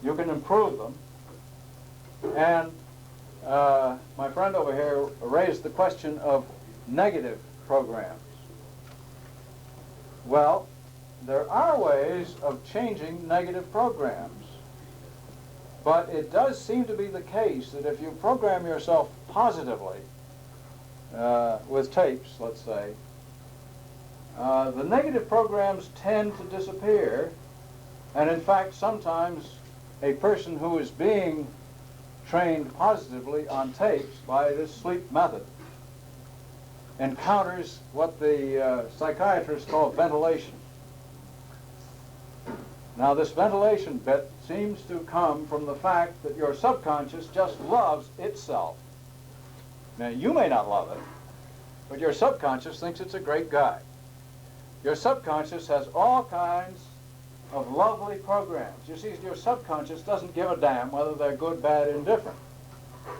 S1: You can improve them. And my friend over here raised the question of negative programs. Well, there are ways of changing negative programs. But it does seem to be the case that if you program yourself positively, with tapes, let's say, the negative programs tend to disappear, and in fact sometimes a person who is being trained positively on tapes by this sleep method encounters what the psychiatrists call ventilation. Now this ventilation bit seems to come from the fact that your subconscious just loves itself. Now, you may not love it, but your subconscious thinks it's a great guy. Your subconscious has all kinds of lovely programs. You see, your subconscious doesn't give a damn whether they're good, bad, indifferent.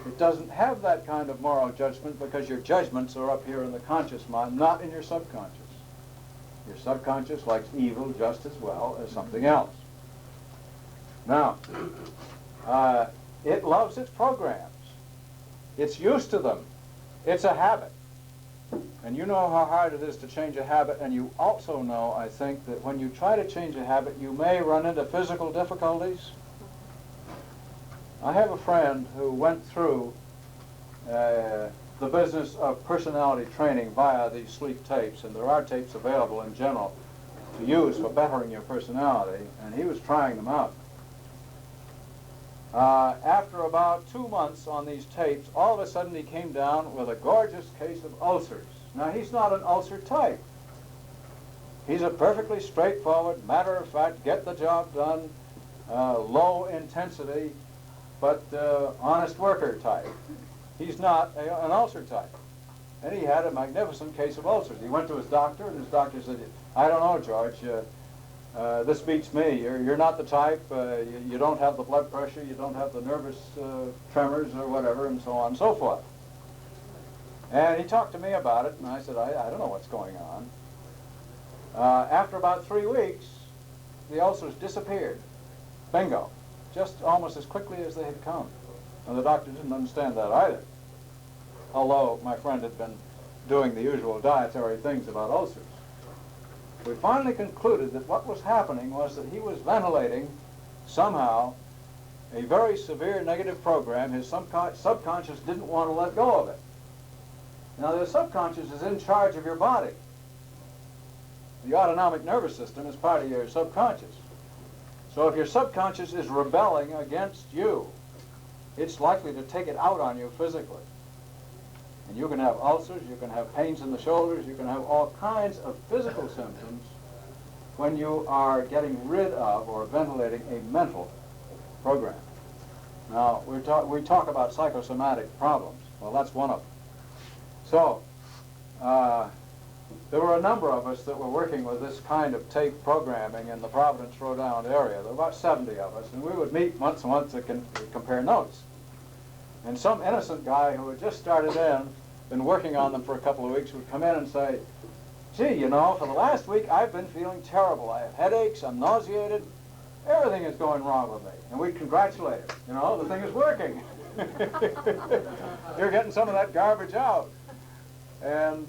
S1: It doesn't have that kind of moral judgment because your judgments are up here in the conscious mind, not in your subconscious. Your subconscious likes evil just as well as something else. Now, it loves its programs. It's used to them. It's a habit. And you know how hard it is to change a habit, and you also know, I think, that when you try to change a habit, you may run into physical difficulties. I have a friend who went through the business of personality training via these sleep tapes, and there are tapes available in general. to use for bettering your personality, and he was trying them out. After about 2 months on these tapes, all of a sudden he came down with a gorgeous case of ulcers. Now, he's not an ulcer type. He's a perfectly straightforward, matter-of-fact, get the job done, low intensity, but honest worker type. He's not an ulcer type. And he had a magnificent case of ulcers. He went to his doctor, and his doctor said, I don't know, George, this beats me. You're not the type, you don't have the blood pressure, you don't have the nervous tremors or whatever, and so on and so forth. And he talked to me about it, and I said, I don't know what's going on. After about 3 weeks, the ulcers disappeared. Bingo. Just almost as quickly as they had come. And the doctor didn't understand that either. Although my friend had been doing the usual dietary things about ulcers. We finally concluded that what was happening was that he was ventilating somehow a very severe negative program. His subconscious didn't want to let go of it. Now, the subconscious is in charge of your body. The autonomic nervous system is part of your subconscious. So if your subconscious is rebelling against you, it's likely to take it out on you physically. And you can have ulcers, you can have pains in the shoulders, you can have all kinds of physical symptoms when you are getting rid of or ventilating a mental program. Now, we talk about psychosomatic problems. Well, that's one of them. So, there were a number of us that were working with this kind of tape programming in the Providence, Rhode Island area. There were about 70 of us, and we would meet once a month to compare notes. And some innocent guy who had just started in, been working on them for a couple of weeks, would come in and say, gee, you know, for the last week I've been feeling terrible. I have headaches, I'm nauseated, everything is going wrong with me. And we'd congratulate him. You know, the thing is working. You're getting some of that garbage out. And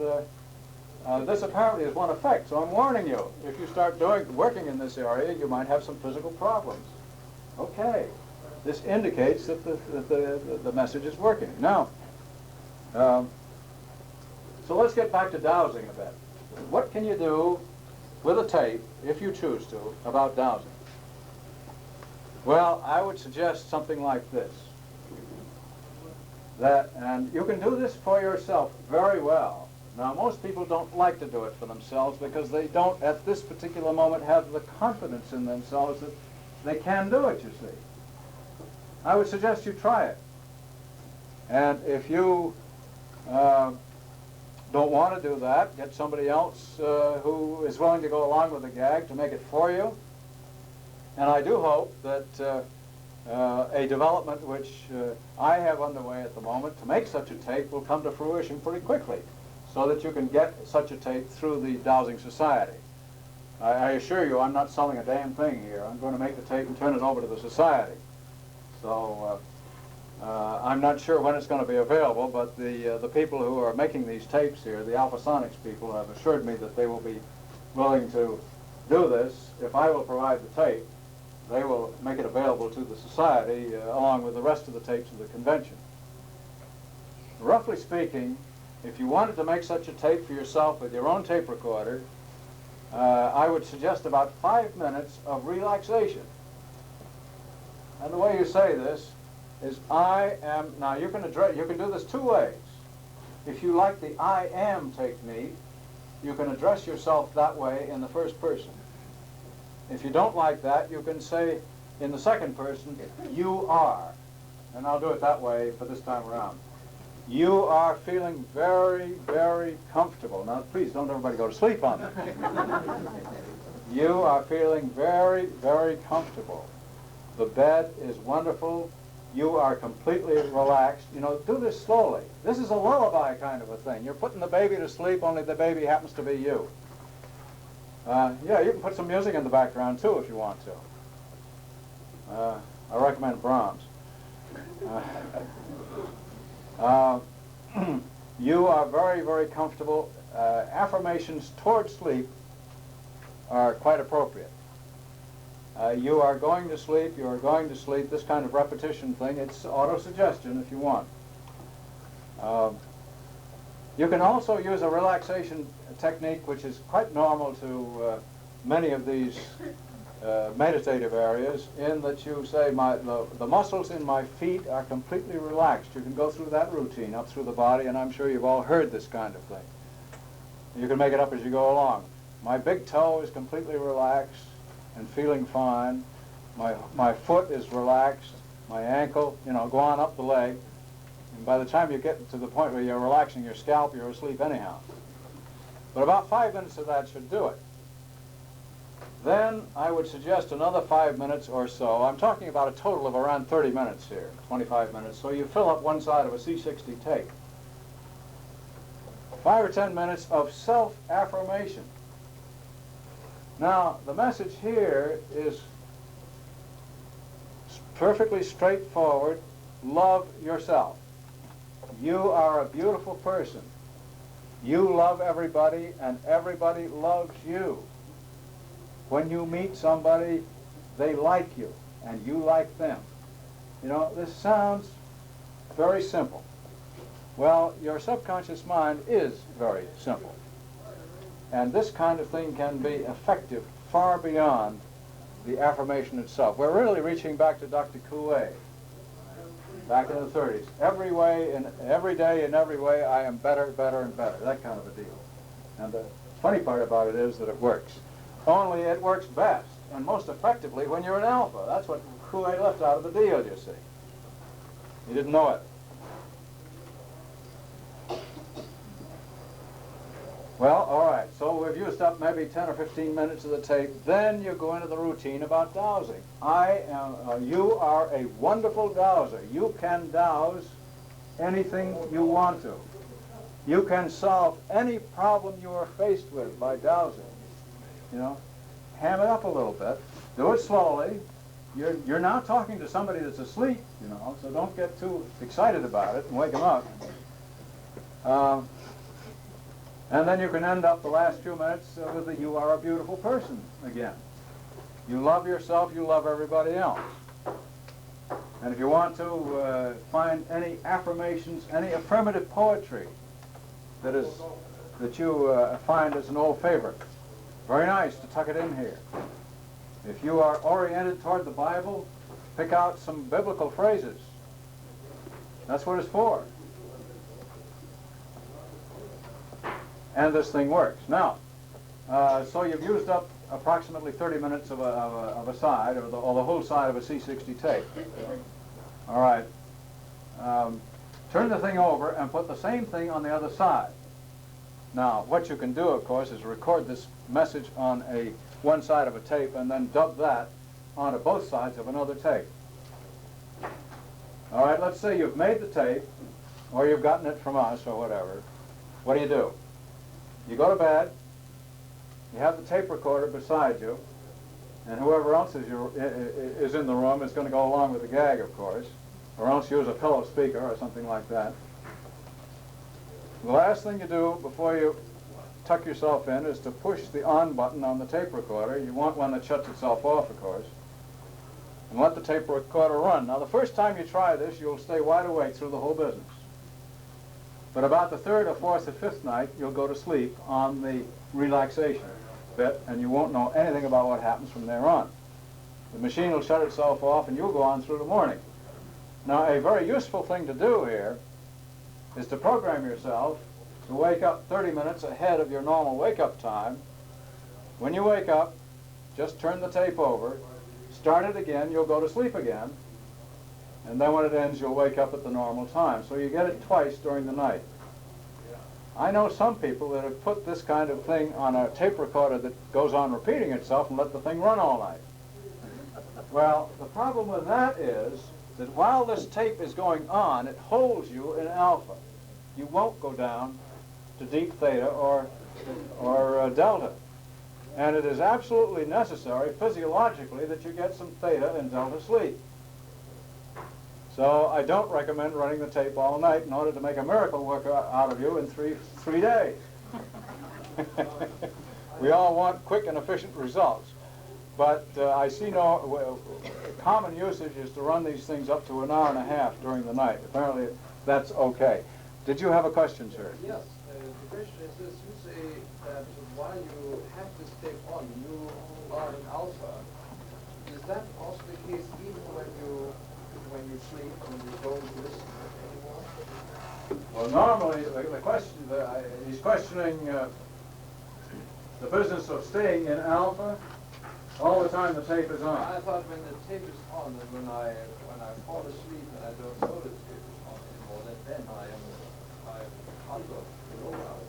S1: this apparently is one effect, so I'm warning you. If you start working in this area, you might have some physical problems. Okay. This indicates that the message is working. Now, so let's get back to dowsing a bit. What can you do with a tape, if you choose to, about dowsing? Well, I would suggest something like this. And you can do this for yourself very well. Now, most people don't like to do it for themselves because they don't, at this particular moment, have the confidence in themselves that they can do it, you see. I would suggest you try it. And if you don't want to do that, get somebody else who is willing to go along with the gag to make it for you. And I do hope that a development which I have underway at the moment to make such a tape will come to fruition pretty quickly, so that you can get such a tape through the Dowsing Society. I assure you I'm not selling a damn thing here. I'm going to make the tape and turn it over to the Society. So I'm not sure when it's going to be available, but the people who are making these tapes here, the Alphasonics people, have assured me that they will be willing to do this. If I will provide the tape, they will make it available to the Society along with the rest of the tapes of the convention. Roughly speaking, if you wanted to make such a tape for yourself with your own tape recorder, I would suggest about 5 minutes of relaxation. And the way you say this is I am, now you can do this 2 ways. If you like the I am technique, you can address yourself that way in the first person. If you don't like that, you can say in the second person, you are. And I'll do it that way for this time around. You are feeling very, very comfortable. Now, please don't everybody go to sleep on me. You are feeling very, very comfortable. The bed is wonderful. You are completely relaxed. You know, do this slowly. This is a lullaby kind of a thing. You're putting the baby to sleep, only the baby happens to be you. Yeah, you can put some music in the background, too, if you want to. I recommend Brahms. You are very, very comfortable. Affirmations toward sleep are quite appropriate. You are going to sleep, you are going to sleep, this kind of repetition thing, it's auto-suggestion if you want. You can also use a relaxation technique which is quite normal to many of these meditative areas in that you say the muscles in my feet are completely relaxed. You can go through that routine up through the body, and I'm sure you've all heard this kind of thing. You can make it up as you go along. My big toe is completely relaxed and feeling fine. My foot is relaxed. My ankle, you know, go on up the leg. And by the time you get to the point where you're relaxing your scalp, you're asleep anyhow. But about 5 minutes of that should do it. Then I would suggest another 5 minutes or so. I'm talking about a total of around 30 minutes here, 25 minutes. So you fill up one side of a C60 tape. 5 or 10 minutes of self-affirmation. Now, the message here is perfectly straightforward. Love yourself. You are a beautiful person. You love everybody, and everybody loves you. When you meet somebody, they like you, and you like them. You know, this sounds very simple. Well, your subconscious mind is very simple. And this kind of thing can be effective far beyond the affirmation itself. We're really reaching back to Dr. Coué, back in the 30s. Every day, in every way, I am better, better, and better. That kind of a deal. And the funny part about it is that it works. Only it works best and most effectively when you're an alpha. That's what Coué left out of the deal, you see. He didn't know it. Well, all right, so we've used up maybe 10 or 15 minutes of the tape. Then you go into the routine about dowsing. You are a wonderful dowser. You can douse anything you want to. You can solve any problem you are faced with by dowsing. You know, ham it up a little bit. Do it slowly. You're now talking to somebody that's asleep, you know, so don't get too excited about it and wake them up. And then you can end up the last few minutes with the "you are a beautiful person" again. You love yourself, you love everybody else. And if you want to find any affirmations, any affirmative poetry that you find as an old favorite, very nice to tuck it in here. If you are oriented toward the Bible, pick out some biblical phrases. That's what it's for. And this thing works. Now, so you've used up approximately 30 minutes of a side, or the whole side of a C60 tape. All right. Turn the thing over and put the same thing on the other side. Now, what you can do, of course, is record this message on one side of a tape and then dub that onto both sides of another tape. All right, let's say you've made the tape, or you've gotten it from us, or whatever. What do? You go to bed, you have the tape recorder beside you, and whoever else is in the room is going to go along with the gag, of course, or else use a pillow speaker or something like that. The last thing you do before you tuck yourself in is to push the on button on the tape recorder. You want one that shuts itself off, of course, and let the tape recorder run. Now, the first time you try this, you'll stay wide awake through the whole business. But about the third or fourth or fifth night, you'll go to sleep on the relaxation bit, and you won't know anything about what happens from there on. The machine will shut itself off, and you'll go on through the morning. Now, a very useful thing to do here is to program yourself to wake up 30 minutes ahead of your normal wake-up time. When you wake up, just turn the tape over, start it again, you'll go to sleep again, and then when it ends, you'll wake up at the normal time. So you get it twice during the night. I know some people that have put this kind of thing on a tape recorder that goes on repeating itself and let the thing run all night. Well, the problem with that is that while this tape is going on, it holds you in alpha. You won't go down to deep theta or delta. And it is absolutely necessary physiologically that you get some theta and delta sleep. So I don't recommend running the tape all night in order to make a miracle work out of you in three days. We all want quick and efficient results. But I see common usage is to run these things up to an hour and a half during the night. Apparently that's okay. Did you have a question, sir?
S5: Yes. The question is this, you say that while you have this tape on, you are in alpha. Is that also the case even when you sleep, when you don't listen anymore?
S1: Well, normally, the question, he's questioning the business of staying in alpha all the time the tape is on.
S5: I thought when the tape is on, and when I fall asleep and I don't know the tape is on anymore, that then I'm under low alpha.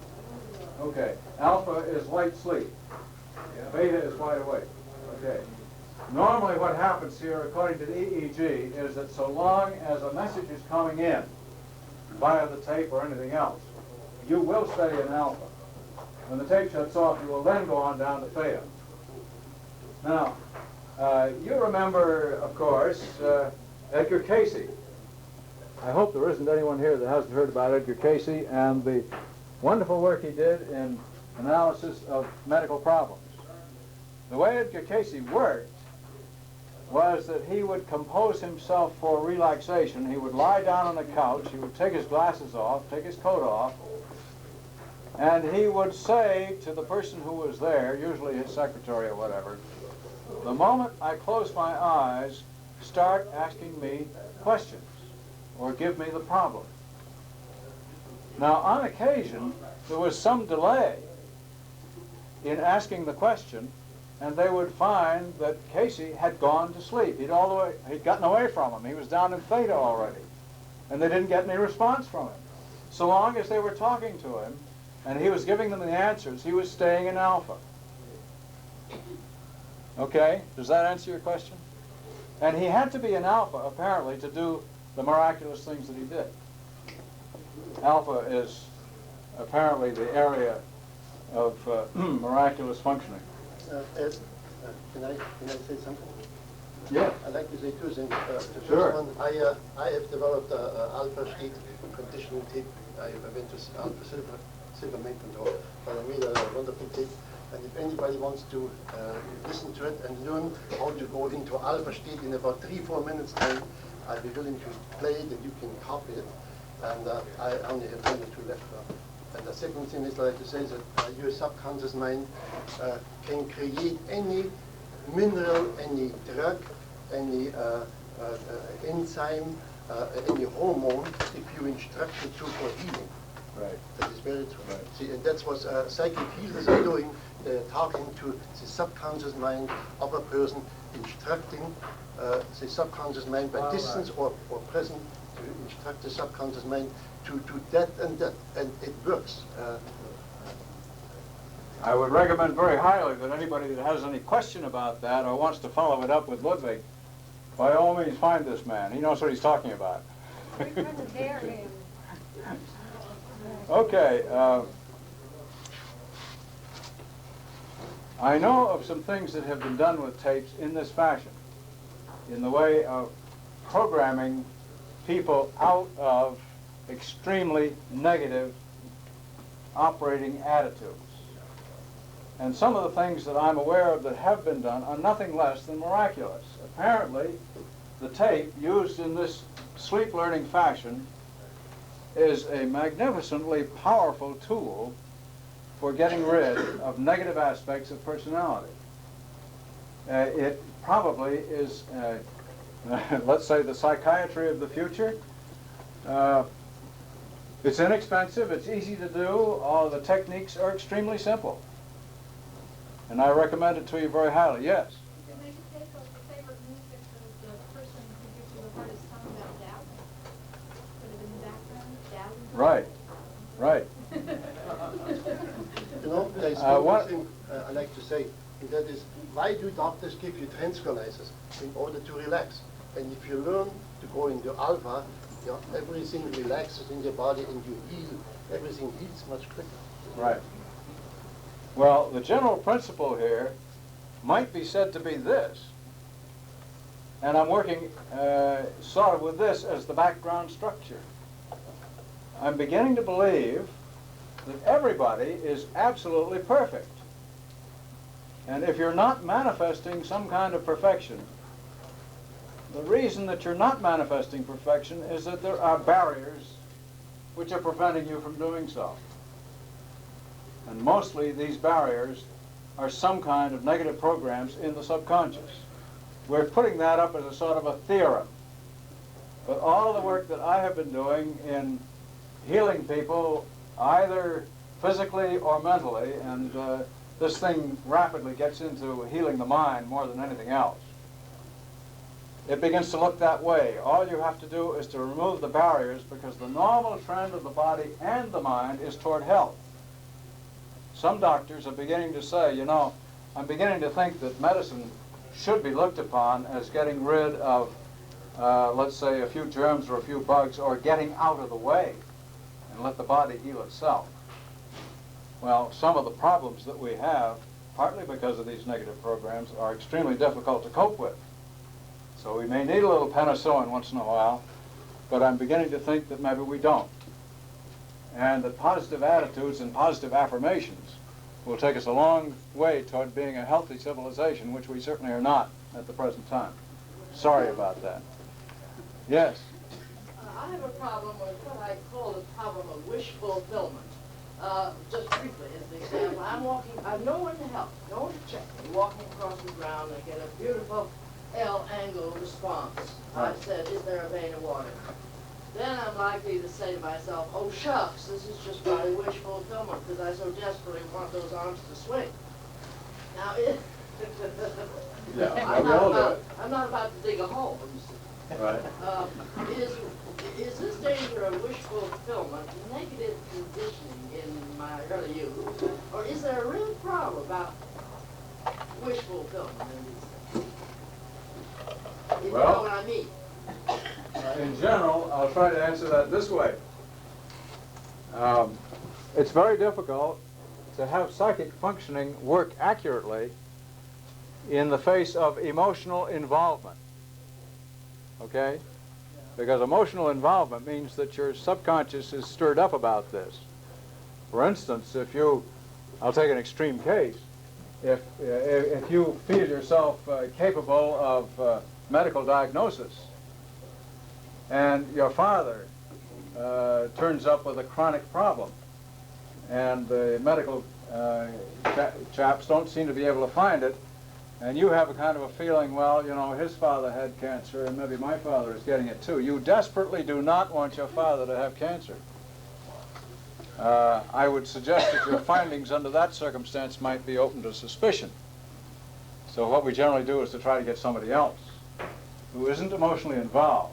S1: Okay, alpha is light sleep. Beta is wide awake. Okay. Normally what happens here, according to the EEG, is that so long as a message is coming in via the tape or anything else, you will stay in alpha. When the tape shuts off, you will then go on down to theta. Now, you remember, of course, Edgar Cayce. I hope there isn't anyone here that hasn't heard about Edgar Cayce and the wonderful work he did in analysis of medical problems. The way Edgar Cayce worked was that he would compose himself for relaxation. He would lie down on the couch, he would take his glasses off, take his coat off, and he would say to the person who was there, usually his secretary or whatever, the moment I close my eyes, start asking me questions or give me the problem. Now, on occasion, there was some delay in asking the question, and they would find that Cayce had gone to sleep. He'd gotten away from him. He was down in theta already, and they didn't get any response from him. So long as they were talking to him, and he was giving them the answers, he was staying in alpha. Okay, does that answer your question? And he had to be in alpha, apparently, to do the miraculous things that he did. Alpha is apparently the area of miraculous functioning.
S4: Ed, can I say something?
S1: Yeah.
S4: I'd like to say two things. The
S1: Sure.
S4: first one, I have developed a alpha state conditioning tape. I went to alpha silver main control, but I made a wonderful tape. And if anybody wants to listen to it and learn how to go into alpha state in about 3-4 minutes time, I'll be willing to play it and you can copy it. And I only have 1 or 2 left. And the second thing is, I'd like to say that your subconscious mind can create any mineral, any drug, any enzyme, any hormone if you instruct it to for healing.
S1: Right.
S4: That is very true.
S1: Right.
S4: See, and that's what psychic healers are doing. They're talking to the subconscious mind of a person, instructing the subconscious mind by distance or present, to instruct the subconscious mind to do that, and it works.
S1: I would recommend very highly that anybody that has any question about that or wants to follow it up with Ludwig, by all means find this man. He knows what he's talking about.
S6: We're trying to dare him.
S1: Okay. I know of some things that have been done with tapes in this fashion, in the way of programming people out of extremely negative operating attitudes. And some of the things that I'm aware of that have been done are nothing less than miraculous. Apparently, the tape used in this sleep learning fashion is a magnificently powerful tool for getting rid of negative aspects of personality. It probably is, let's say, the psychiatry of the future. It's inexpensive, it's easy to do, all the techniques are extremely simple. And I recommend it to you very highly. Yes?
S6: You can make a tape of the favorite music of the person who gives you the hardest time about doubt. Put it in the background, doubt.
S1: Right.
S4: You know, there's one thing I like to say, and that is, why do doctors give you tranquilizers? In order to relax. And if you learn to go into alpha, you know, everything relaxes in your body and you heal. Everything heals much quicker.
S1: Right. Well, the general principle here might be said to be this, and I'm working sort of with this as the background structure. I'm beginning to believe that everybody is absolutely perfect. And if you're not manifesting some kind of perfection, the reason that you're not manifesting perfection is that there are barriers which are preventing you from doing so. And mostly these barriers are some kind of negative programs in the subconscious. We're putting that up as a sort of a theorem. But all the work that I have been doing in healing people, either physically or mentally, and this thing rapidly gets into healing the mind more than anything else. It begins to look that way. All you have to do is to remove the barriers, because the normal trend of the body and the mind is toward health. Some doctors are beginning to say, you know, I'm beginning to think that medicine should be looked upon as getting rid of, let's say, a few germs or a few bugs, or getting out of the way and let the body heal itself. Well, some of the problems that we have, partly because of these negative programs, are extremely difficult to cope with. So we may need a little penicillin once in a while, but I'm beginning to think that maybe we don't. And that positive attitudes and positive affirmations will take us a long way toward being a healthy civilization, which we certainly are not at the present time. Sorry about that. Yes?
S7: I have a problem with what I call the problem of wish fulfillment. Just briefly, as an example, I'm walking, I have no one to help, no one to check me. Walking across the ground, I get a beautiful L-angle response. I said, is there a vein of water? Then I'm likely to say to myself, oh shucks, this is just my wish fulfillment because I so desperately want those arms to swing. Now, I'm not about to dig a hole, you see.
S1: Right.
S7: Is this danger of wish fulfillment negative conditioning in my early youth, or is there a real problem about wish fulfillment in these things? If you know what I mean.
S1: In general, I'll try to answer that this way. It's very difficult to have psychic functioning work accurately in the face of emotional involvement. Okay? Because emotional involvement means that your subconscious is stirred up about this. For instance, if you, I'll take an extreme case, if you feel yourself capable of medical diagnosis, and your father turns up with a chronic problem, and the medical chaps don't seem to be able to find it, and you have a kind of a feeling, well, you know, his father had cancer, and maybe my father is getting it too. You desperately do not want your father to have cancer. I would suggest that your findings under that circumstance might be open to suspicion. So what we generally do is to try to get somebody else who isn't emotionally involved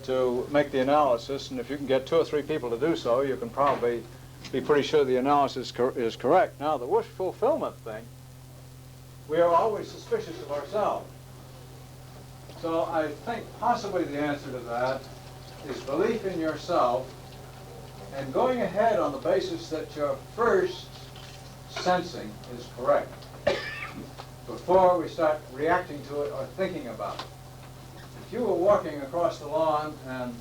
S1: to make the analysis, and if you can get 2 or 3 people to do so, you can probably be pretty sure the analysis is correct. Now, the wish fulfillment thing, we are always suspicious of ourselves. So I think possibly the answer to that is belief in yourself and going ahead on the basis that your first sensing is correct before we start reacting to it or thinking about it. If you were walking across the lawn and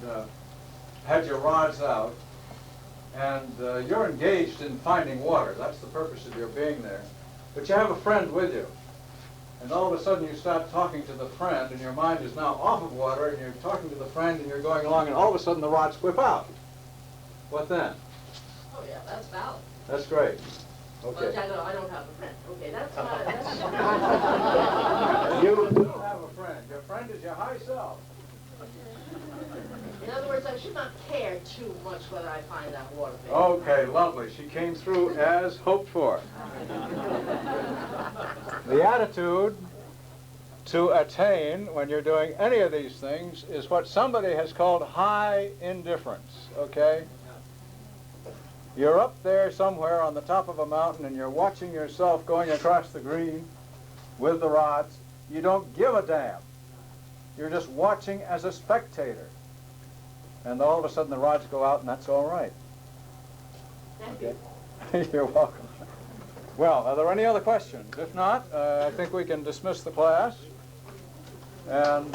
S1: had your rods out, and you're engaged in finding water, that's the purpose of your being there, but you have a friend with you, and all of a sudden you start talking to the friend, and your mind is now off of water, and you're talking to the friend, and you're going along, and all of a sudden the rods whip out. What then?
S7: Oh yeah, that's valid.
S1: That's great. Okay.
S7: But I don't have a friend. Okay, that's not.
S1: You do have a friend. Your friend is your high self.
S7: In other words, I should not care too much whether I find that water vein.
S1: Okay, lovely. She came through as hoped for. The attitude to attain when you're doing any of these things is what somebody has called high indifference, okay? You're up there somewhere on the top of a mountain and you're watching yourself going across the green with the rods. You don't give a damn. You're just watching as a spectator. And all of a sudden the rods go out and that's all right.
S7: Thank
S1: you. You're welcome. Well, are there any other questions? If not, I think we can dismiss the class. And